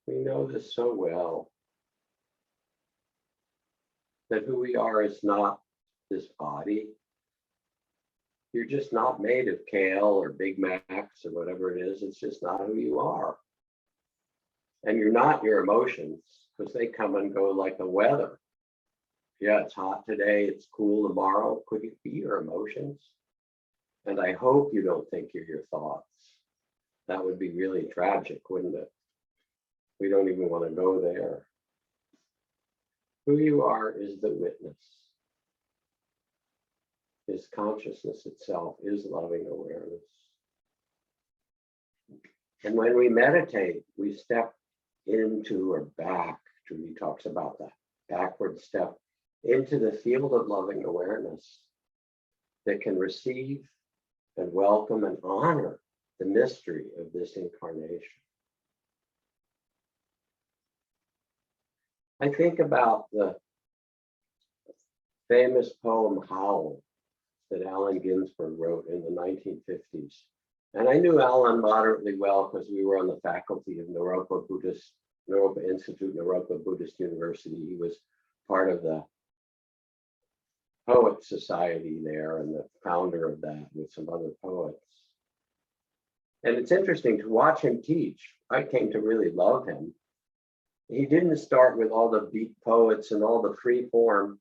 We know this so well, that who we are is not this body. You're just not made of kale or Big Macs or whatever it is. It's just not who you are. And you're not your emotions, because they come and go like the weather. Yeah, it's hot today, it's cool tomorrow. Could it be your emotions? And I hope you don't think you're your thoughts. That would be really tragic, wouldn't it? We don't even want to go there. Who you are is the witness. Is consciousness itself, is loving awareness. And when we meditate, we step into or back, Trudy talks about that, backward step into the field of loving awareness that can receive and welcome and honor the mystery of this incarnation. I think about the famous poem Howl that Allen Ginsberg wrote in the 1950s. And I knew Allen moderately well because we were on the faculty of Naropa Institute, Naropa Buddhist University. He was part of the Poet Society there and the founder of that with some other poets. And it's interesting to watch him teach. I came to really love him. He didn't start with all the beat poets and all the free form.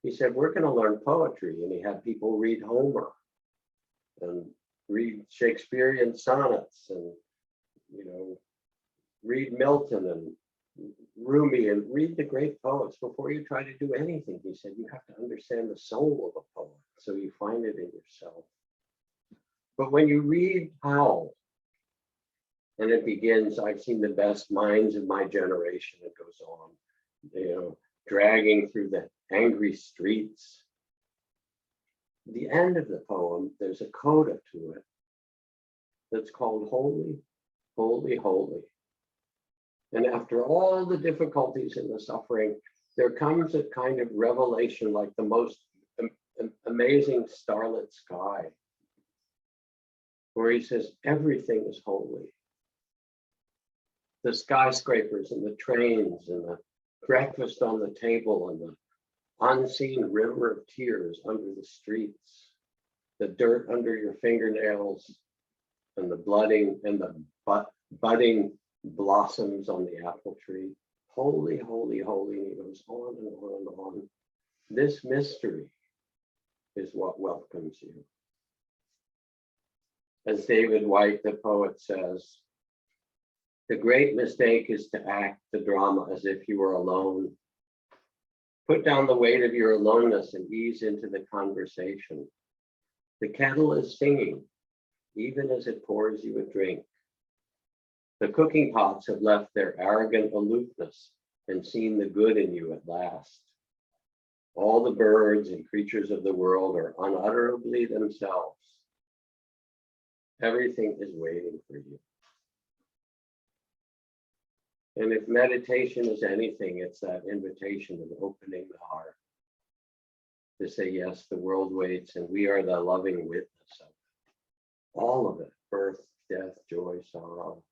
He said, we're going to learn poetry. And he had people read Homer and read Shakespearean sonnets and, read Milton and Rumi and read the great poets before you try to do anything. He said, you have to understand the soul of a poet so you find it in yourself. But when you read Howl, and it begins, I've seen the best minds of my generation, it goes on, dragging through the angry streets. At the end of the poem, there's a coda to it that's called Holy, Holy, Holy. And after all the difficulties and the suffering, there comes a kind of revelation like the most amazing starlit sky, where he says, everything is holy. The skyscrapers and the trains and the breakfast on the table and the unseen river of tears under the streets, the dirt under your fingernails, and the blooding and the budding blossoms on the apple tree. Holy, holy, holy, and he goes on and on and on. This mystery is what welcomes you. As David White, the poet, says, the great mistake is to act the drama as if you were alone. Put down the weight of your aloneness and ease into the conversation. The kettle is singing, even as it pours you a drink. The cooking pots have left their arrogant aloofness and seen the good in you at last. All the birds and creatures of the world are unutterably themselves. Everything is waiting for you. And if meditation is anything, it's that invitation of opening the heart to say, yes, the world waits, and we are the loving witness of it. All of it, birth, death, joy, sorrow.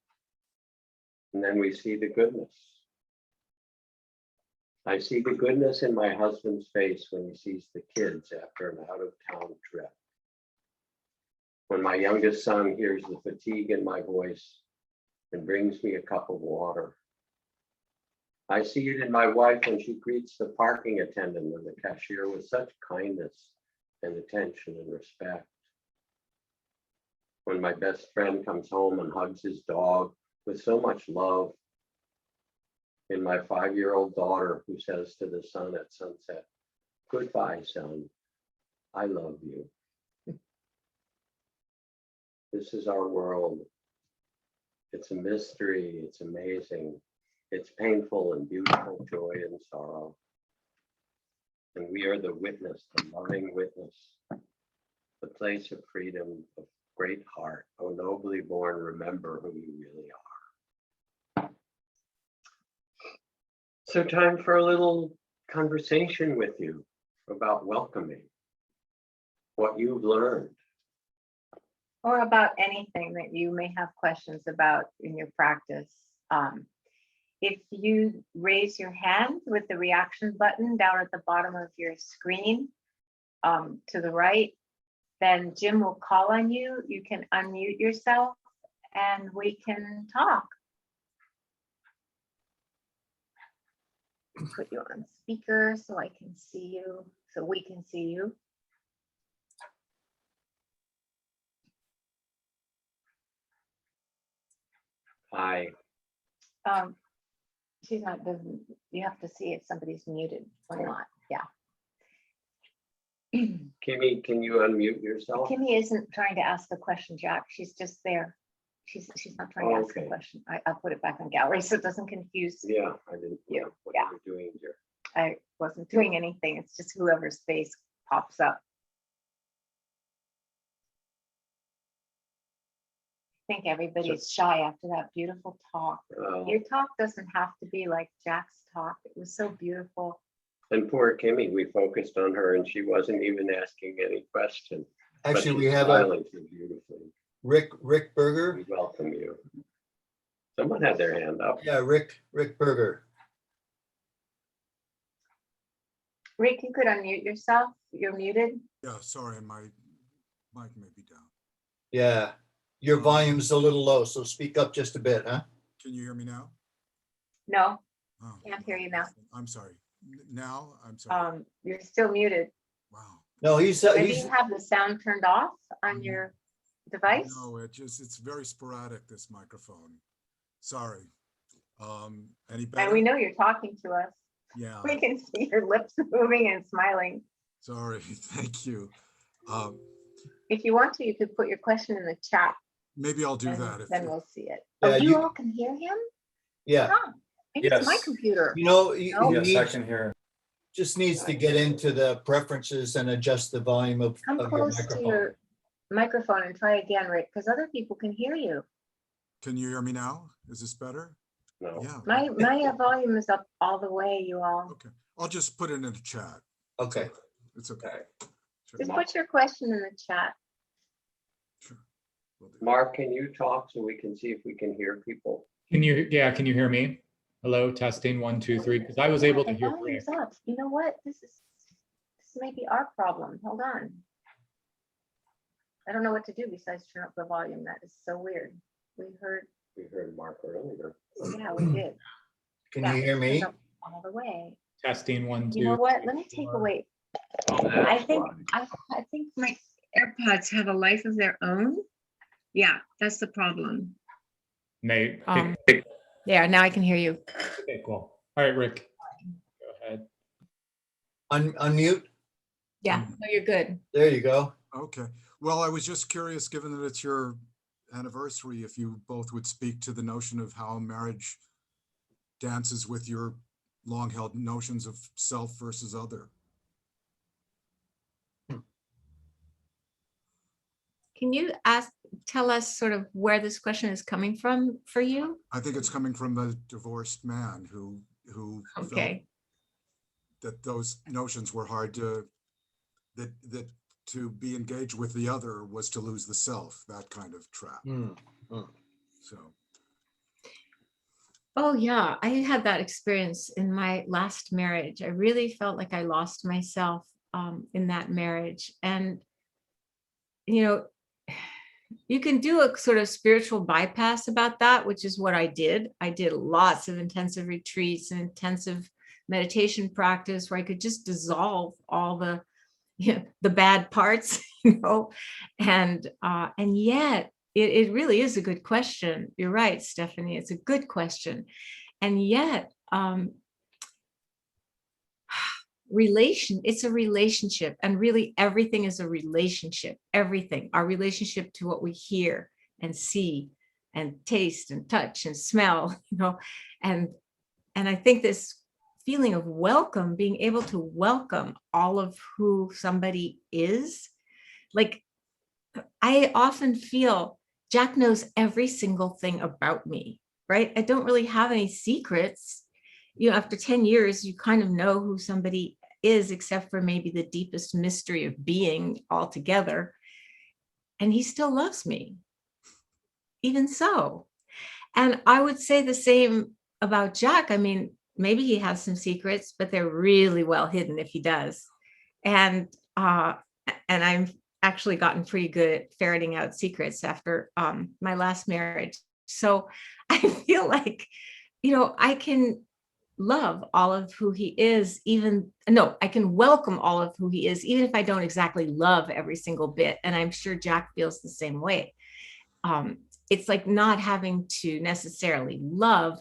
And then we see the goodness. I see the goodness in my husband's face when he sees the kids after an out-of-town trip. When my youngest son hears the fatigue in my voice and brings me a cup of water. I see it in my wife when she greets the parking attendant and the cashier with such kindness and attention and respect. When my best friend comes home and hugs his dog with so much love. In my 5-year-old daughter who says to the sun at sunset, goodbye, son, I love you. This is our world. It's a mystery, it's amazing. It's painful and beautiful, joy and sorrow. And we are the witness, the loving witness, the place of freedom, of great heart. Oh, nobly born, remember who you really are. So time for a little conversation with you about welcoming, what you've learned. Or about anything that you may have questions about in your practice. If you raise your hand with the reaction button down at the bottom of your screen to the right, then Jim will call on you. You can unmute yourself and we can talk. Put you on speaker so I can see you, so we can see you. Hi. She's not, doesn't, you have to see if somebody's muted or not. Yeah. Kimmy, can you unmute yourself? Kimmy isn't trying to ask a question, Jack. She's just there. She's not trying to ask a question. I'll put it back on gallery so it doesn't confuse Yeah, I didn't know what you were doing here. I wasn't doing anything. It's just whoever's face pops up. I think everybody's shy after that beautiful talk. Your talk doesn't have to be like Jack's talk. It was so beautiful. And poor Kimmy, we focused on her and she wasn't even asking any question. Actually, we have a Rick Berger. We welcome you. Someone had their hand up. Yeah, Rick Berger. Rick, you could unmute yourself. You're muted. Yeah, sorry, my mic may be down. Yeah, your volume's a little low, so speak up just a bit, huh? Can you hear me now? No, Oh, can't hear you now. I'm sorry. Now, I'm sorry. You're still muted. Wow. No, he's Maybe you have the sound turned off on your device. No, it's very sporadic, this microphone. Sorry. Any better? And we know you're talking to us. Yeah. We can see your lips moving and smiling. Sorry. Thank you. If you want to, you could put your question in the chat. Maybe I'll do that. Then we'll see it. Yeah, Oh, you all can hear him? Yeah. Oh, maybe it's my computer. You know, Yes, I can hear. just needs to get into the preferences and adjust the volume of Come your close to microphone. your microphone and try again, Rick, because other people can hear you. Can you hear me now? Is this better? No. Yeah. My volume is up all the way, you all. Okay. I'll just put it in the chat. Okay. It's okay. Sure. Just put your question in the chat. Sure. Will do. Mark, can you talk so we can see if we can hear people? Can you hear me? Hello, testing 1, 2, 3. Because I was able to The hear. volume's up. You know what? This is may be our problem. Hold on. I don't know what to do besides turn up the volume. That is so weird. We heard Mark earlier. Yeah, we did. Can Yeah, you hear me? turned up all the way. Testing 1, 2. You know what? Let me take away. I think my AirPods have a life of their own. Yeah, that's the problem. Nate. Yeah, now I can hear you. Okay, cool. All right, Rick. Go ahead. Unmute. Yeah, no, you're good. There you go. Okay. Well, I was just curious, given that it's your anniversary, if you both would speak to the notion of how marriage dances with your long-held notions of self versus other. Can you tell us sort of where this question is coming from for you? I think it's coming from the divorced man who felt Okay. that those notions were hard to, that to be engaged with the other was to lose the self, that kind of trap. So. Oh yeah, I had that experience in my last marriage. I really felt like I lost myself in that marriage. And, you know, you can do a sort of spiritual bypass about that, which is what I did. I did lots of intensive retreats and intensive meditation practice where I could just dissolve all the, the bad parts, and yet it really is a good question. You're right, Stephanie. It's a good question. And yet, it's a relationship, and really everything is a relationship. Everything, our relationship to what we hear and see and taste and touch and smell, and I think this feeling of welcome, being able to welcome all of who somebody is, like I often feel Jack knows every single thing about me, right? I don't really have any secrets. After 10 years, you kind of know who somebody is, except for maybe the deepest mystery of being altogether. And he still loves me, even so. And I would say the same about Jack. I mean, maybe he has some secrets, but they're really well hidden if he does. And I've actually gotten pretty good at ferreting out secrets after my last marriage. So I feel like, I can love all of who he is, I can welcome all of who he is, even if I don't exactly love every single bit. And I'm sure Jack feels the same way. It's like not having to necessarily love,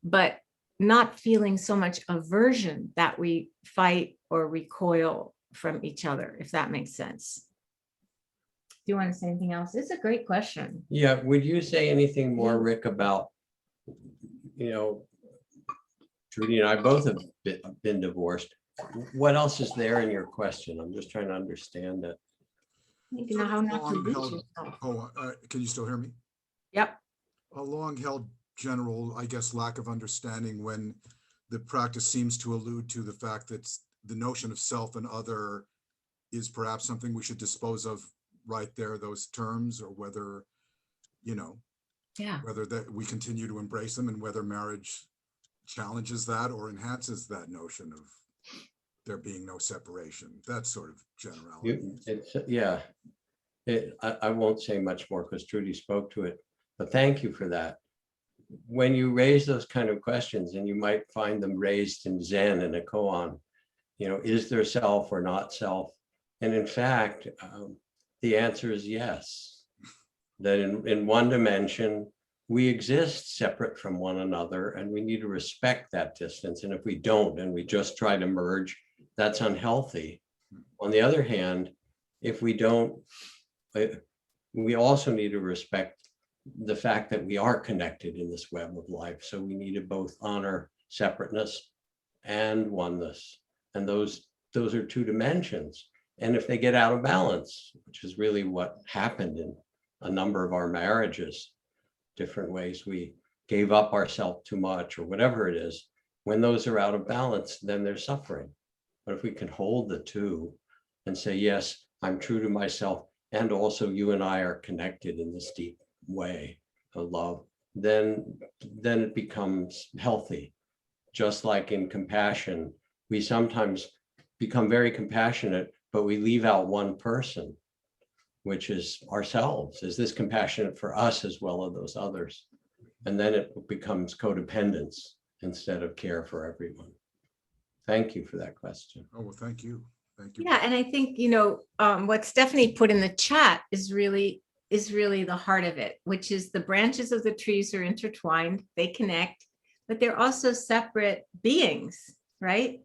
but not feeling so much aversion that we fight or recoil from each other, if that makes sense. Do you want to say anything else? It's a great question. Yeah, would you say anything more, Rick, about, Trudy and I both have been divorced. What else is there in your question? I'm just trying to understand that. You know how not to lose yourself. Can you still hear me? Yep. A long-held general, I guess, lack of understanding when the practice seems to allude to the fact that the notion of self and other is perhaps something we should dispose of right there, those terms, or whether, whether that we continue to embrace them, and whether marriage challenges that or enhances that notion of there being no separation. That sort of generality. I won't say much more because Trudy spoke to it, but thank you for that. When you raise those kind of questions, and you might find them raised in Zen and a koan, is there self or not self? And in fact, the answer is yes. That in one dimension, we exist separate from one another, and we need to respect that distance. And if we don't, and we just try to merge, that's unhealthy. On the other hand, if we don't, we also need to respect the fact that we are connected in this web of life. So we need to both honor separateness and oneness. And those are two dimensions. And if they get out of balance, which is really what happened in a number of our marriages, different ways we gave up ourselves too much or whatever it is, when those are out of balance, then there's suffering. But if we can hold the two and say, yes, I'm true to myself, and also you and I are connected in this deep way of love, then it becomes healthy. Just like in compassion, we sometimes become very compassionate, but we leave out one person, which is ourselves. Is this compassionate for us as well as those others? And then it becomes codependence instead of care for everyone. Thank you for that question. Oh, well, thank you. Thank you. Yeah, and I think, what Stephanie put in the chat is really the heart of it, which is the branches of the trees are intertwined, they connect, but they're also separate beings, right?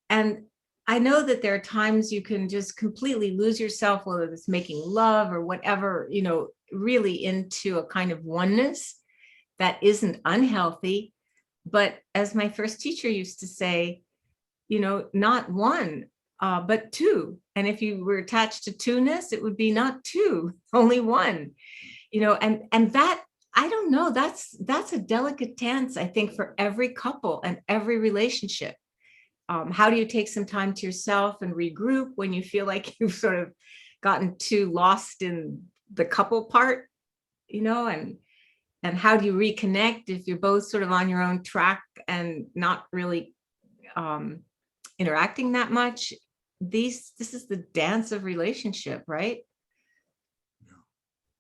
And I know that there are times you can just completely lose yourself, whether it's making love or whatever, really into a kind of oneness that isn't unhealthy. But as my first teacher used to say, not one, but two. And if you were attached to two-ness, it would be not two, only one, and that, I don't know, that's a delicate dance, I think, for every couple and every relationship. How do you take some time to yourself and regroup when you feel like you've sort of gotten too lost in the couple part, and how do you reconnect if you're both sort of on your own track and not really interacting that much? This is the dance of relationship, right?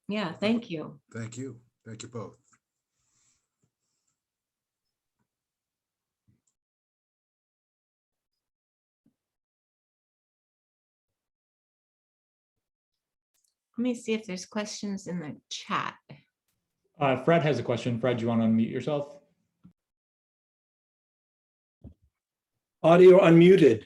Yeah, thank you. Thank you. Thank you both. Let me see if there's questions in the chat. Fred has a question. Fred, you want to unmute yourself? Audio unmuted.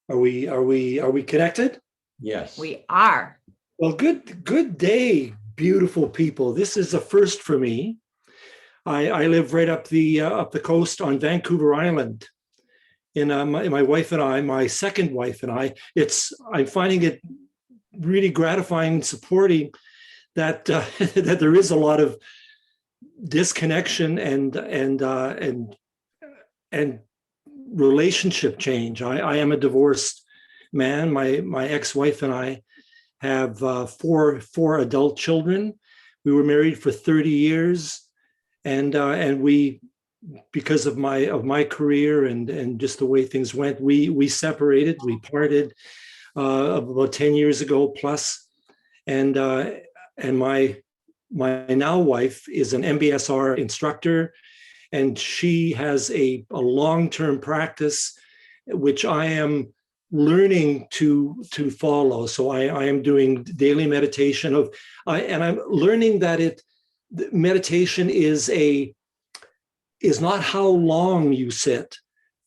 Are we connected? Yes. We are. Well, good day, beautiful people. This is a first for me. I live right up the coast on Vancouver Island. My wife and I, my second wife and I'm finding it really gratifying and supporting that that there is a lot of disconnection and relationship change. I am a divorced man. My ex-wife and I have four adult children. We were married for 30 years, and we, because of my career and just the way things went, we separated. We parted about 10 years ago plus, and my now wife is an MBSR instructor, and she has a long-term practice, which I am learning to follow. So I am doing daily meditation and I'm learning that meditation is not how long you sit,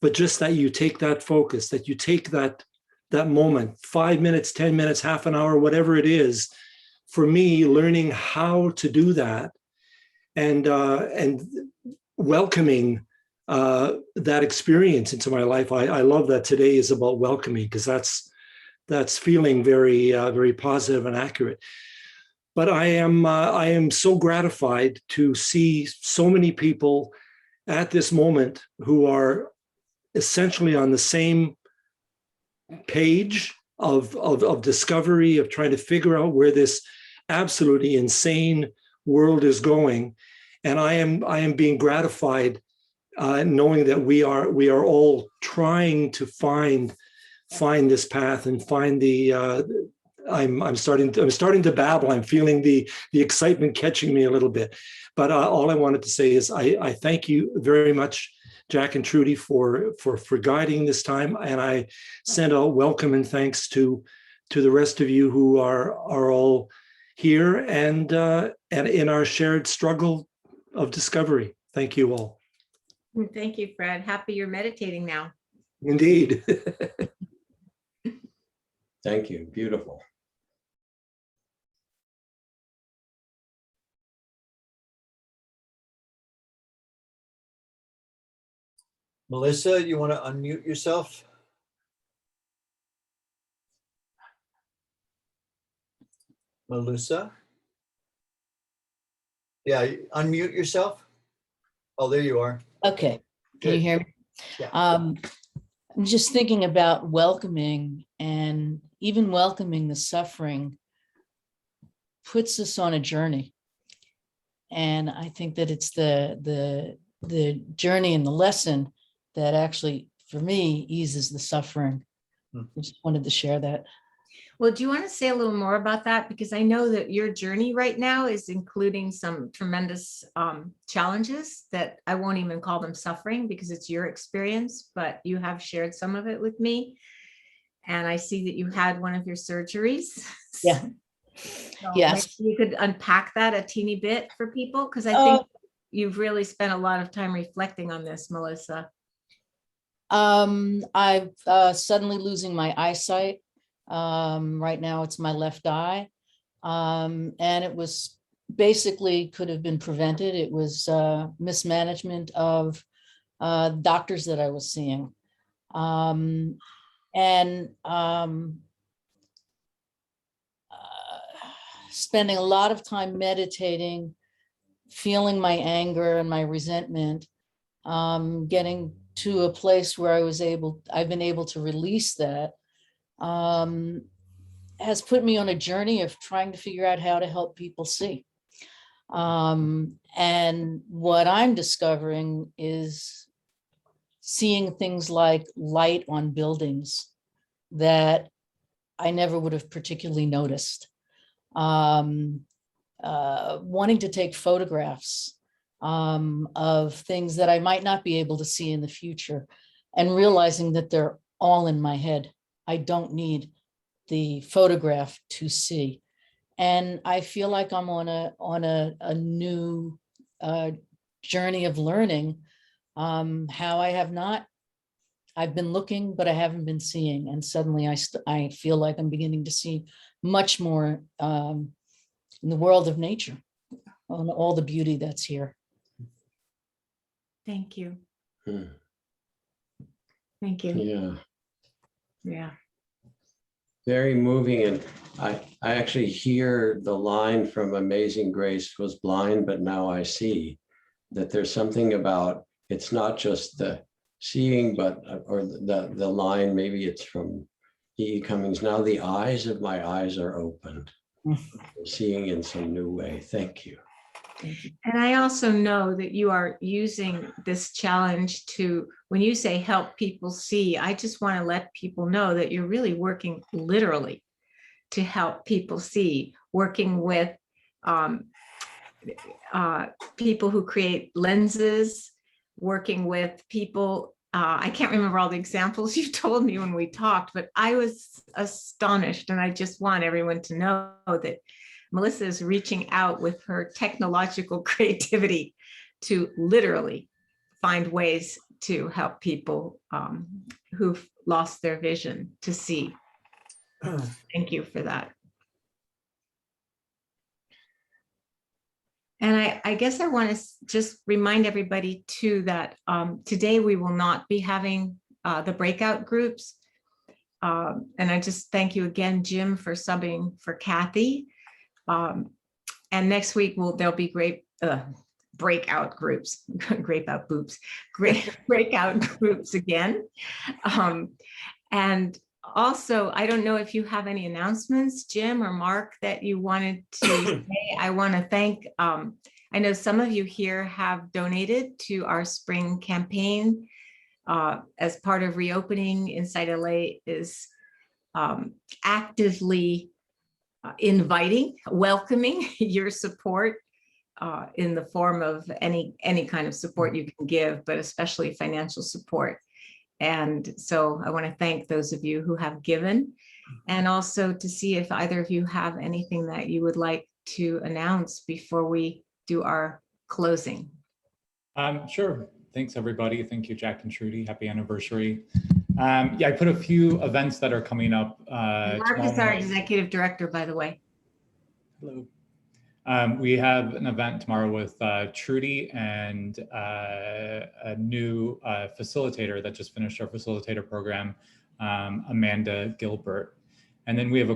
but just that you take that focus, that you take that moment, 5 minutes, 10 minutes, half an hour, whatever it is. For me, learning how to do that and welcoming that experience into my life. I love that today is about welcoming, because that's feeling very very positive and accurate. But I am so gratified to see so many people at this moment who are essentially on the same page of discovery, of trying to figure out where this absolutely insane world is going. And I am being gratified knowing that we are all trying to find this path and find the I'm starting to babble. I'm feeling the excitement catching me a little bit. But all I wanted to say is I thank you very much, Jack and Trudy, for guiding this time, and I send a welcome and thanks to the rest of you who are all here and in our shared struggle of discovery. Thank you all. Thank you, Fred. Happy you're meditating now. Indeed. Thank you. Beautiful. Melissa, you want to unmute yourself? Melissa? Yeah, unmute yourself. Oh, there you are. Okay, can you hear me? Yeah. I'm just thinking about welcoming, and even welcoming the suffering puts us on a journey. And I think that it's the journey and the lesson that actually for me, eases the suffering. I just wanted to share that. Well, do you want to say a little more about that? Because I know that your journey right now is including some tremendous challenges that I won't even call them suffering because it's your experience, but you have shared some of it with me. And I see that you had one of your surgeries. Yeah. So Yes. maybe you could unpack that a teeny bit for people, because I Oh. think you've really spent a lot of time reflecting on this, Melissa. I'm suddenly losing my eyesight. Right now it's my left eye. And it was basically could have been prevented. It was mismanagement of doctors that I was seeing. Spending a lot of time meditating, feeling my anger and my resentment, getting to a place where I've been able to release that, has put me on a journey of trying to figure out how to help people see. And what I'm discovering is seeing things like light on buildings that I never would have particularly noticed. Wanting to take photographs of things that I might not be able to see in the future, and realizing that they're all in my head. I don't need the photograph to see. And I feel like I'm on a new journey of learning how I've been looking, but I haven't been seeing. And suddenly I feel like I'm beginning to see much more in the world of nature, on all the beauty that's here. Thank you. Hmm. Thank you. Yeah, Yeah. very moving. And I actually hear the line from Amazing Grace, was blind, but now I see, that there's something about, it's not just the seeing, but, or the line, maybe it's from E. Cummings, now the eyes of my eyes are opened, seeing in some new way. Thank you. And I also know that you are using this challenge to, when you say help people see, I just want to let people know that you're really working literally to help people see, working with people who create lenses, working with people. I can't remember all the examples you told me when we talked, but I was astonished. And I just want everyone to know that Melissa is reaching out with her technological creativity to literally find ways to help people who've lost their vision to see. Thank you for that. And I guess I want to just remind everybody too that today we will not be having the breakout groups. And I just thank you again, Jim, for subbing for Kathy. And next week there'll be great breakout groups, breakout groups again. And also, I don't know if you have any announcements, Jim or Mark, that you wanted to say. I want to thank, I know some of you here have donated to our spring campaign. As part of reopening, InsightLA is actively inviting, welcoming your support in the form of any kind of support you can give, but especially financial support. And so I want to thank those of you who have given, and also to see if either of you have anything that you would like to announce before we do our closing. Sure. Thanks, everybody. Thank you, Jack and Trudy. Happy anniversary. Yeah, I put a few events that are coming up. Mark is our executive director, by the way. Hello. We have an event tomorrow with Trudy and a new facilitator that just finished our facilitator program, Amanda Gilbert. And then we have a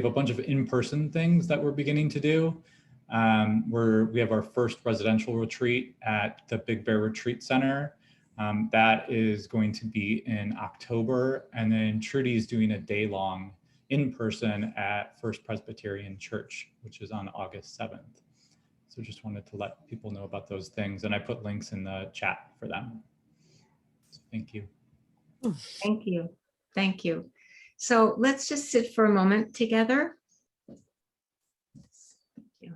bunch of in-person things that we're beginning to do. We have our first residential retreat at the Big Bear Retreat Center. That is going to be in October. And then Trudy is doing a day-long in person at First Presbyterian Church, which is on August 7th. So just wanted to let people know about those things. And I put links in the chat for them. So thank you. Thank you. Thank you. So let's just sit for a moment together. Thank you.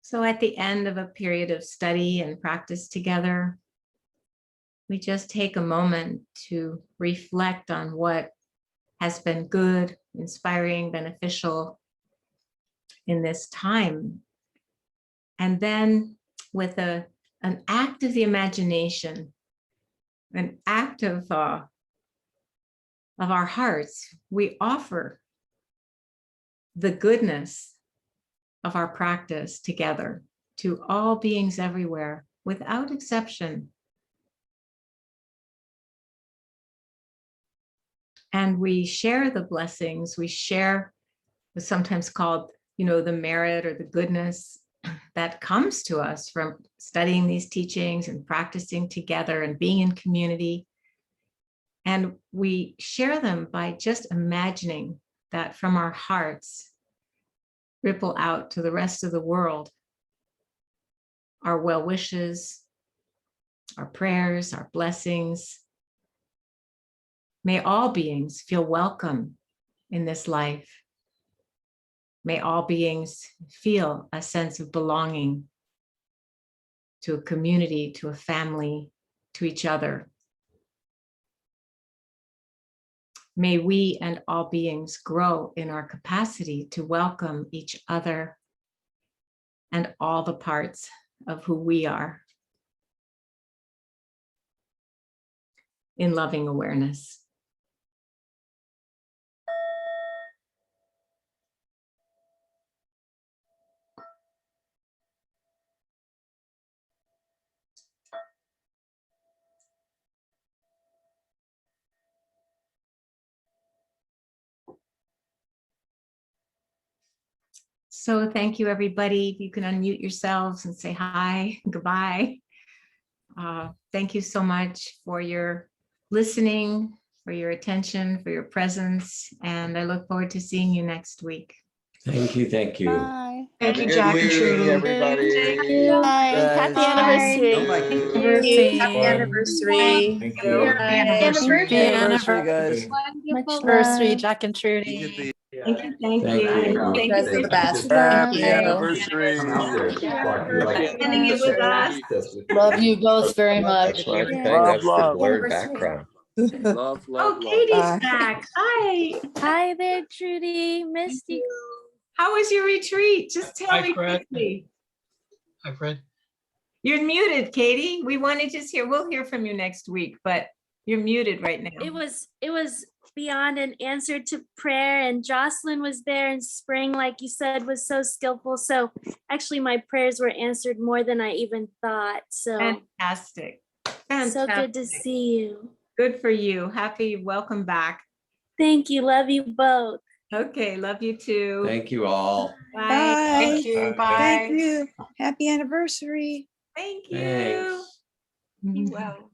So at the end of a period of study and practice together, we just take a moment to reflect on what has been good, inspiring, beneficial in this time. And then with an act of the imagination, an act of our hearts, we offer the goodness of our practice together to all beings everywhere, without exception. And we share the blessings, we share what's sometimes called, the merit or the goodness that comes to us from studying these teachings and practicing together and being in community. And we share them by just imagining that from our hearts ripple out to the rest of the world our well wishes, our prayers, our blessings. May all beings feel welcome in this life. May all beings feel a sense of belonging to a community, to a family, to each other. May we and all beings grow in our capacity to welcome each other and all the parts of who we are in loving awareness. So thank you, everybody. You can unmute yourselves and say hi, goodbye. Thank you so much for your listening, for your attention, for your presence, and I look forward to seeing you next week. Thank you. Thank you. Bye. Thank you, Good Jack and week, Trudy. everybody. Bye. Happy anniversary. Oh my Thank goodness. you. Happy anniversary. Thank you. you. Happy Happy anniversary. anniversary, guys. Much Anniversary, love. Jack and Trudy. Thank you. Thank Thank you. you. Thank You guys are the best. Love. Happy Thank you. anniversary. Spending it with us. Love you both very much. That's what I'm Yeah. saying. That's the Love. blurred background. Love, Oh, Katie's back. Hi. Hi there, Trudy. Missed you. How was your retreat? Just tell Hi, me Fred. quickly. Hi, Fred. You're muted, Katie. We want to just hear, we'll hear from you next week, but you're muted right now. It was beyond an answer to prayer, and Jocelyn was there, and Spring, like you said, was so skillful. So actually my prayers were answered more than I even thought. So Fantastic. so good to Fantastic. see you. Good for you. Happy, welcome back. Thank you. Love you both. Okay, love you too. Thank you all. Bye. Bye. Thank you. Okay. Bye. Thank you. Happy anniversary. Thank you. Thanks. Be well.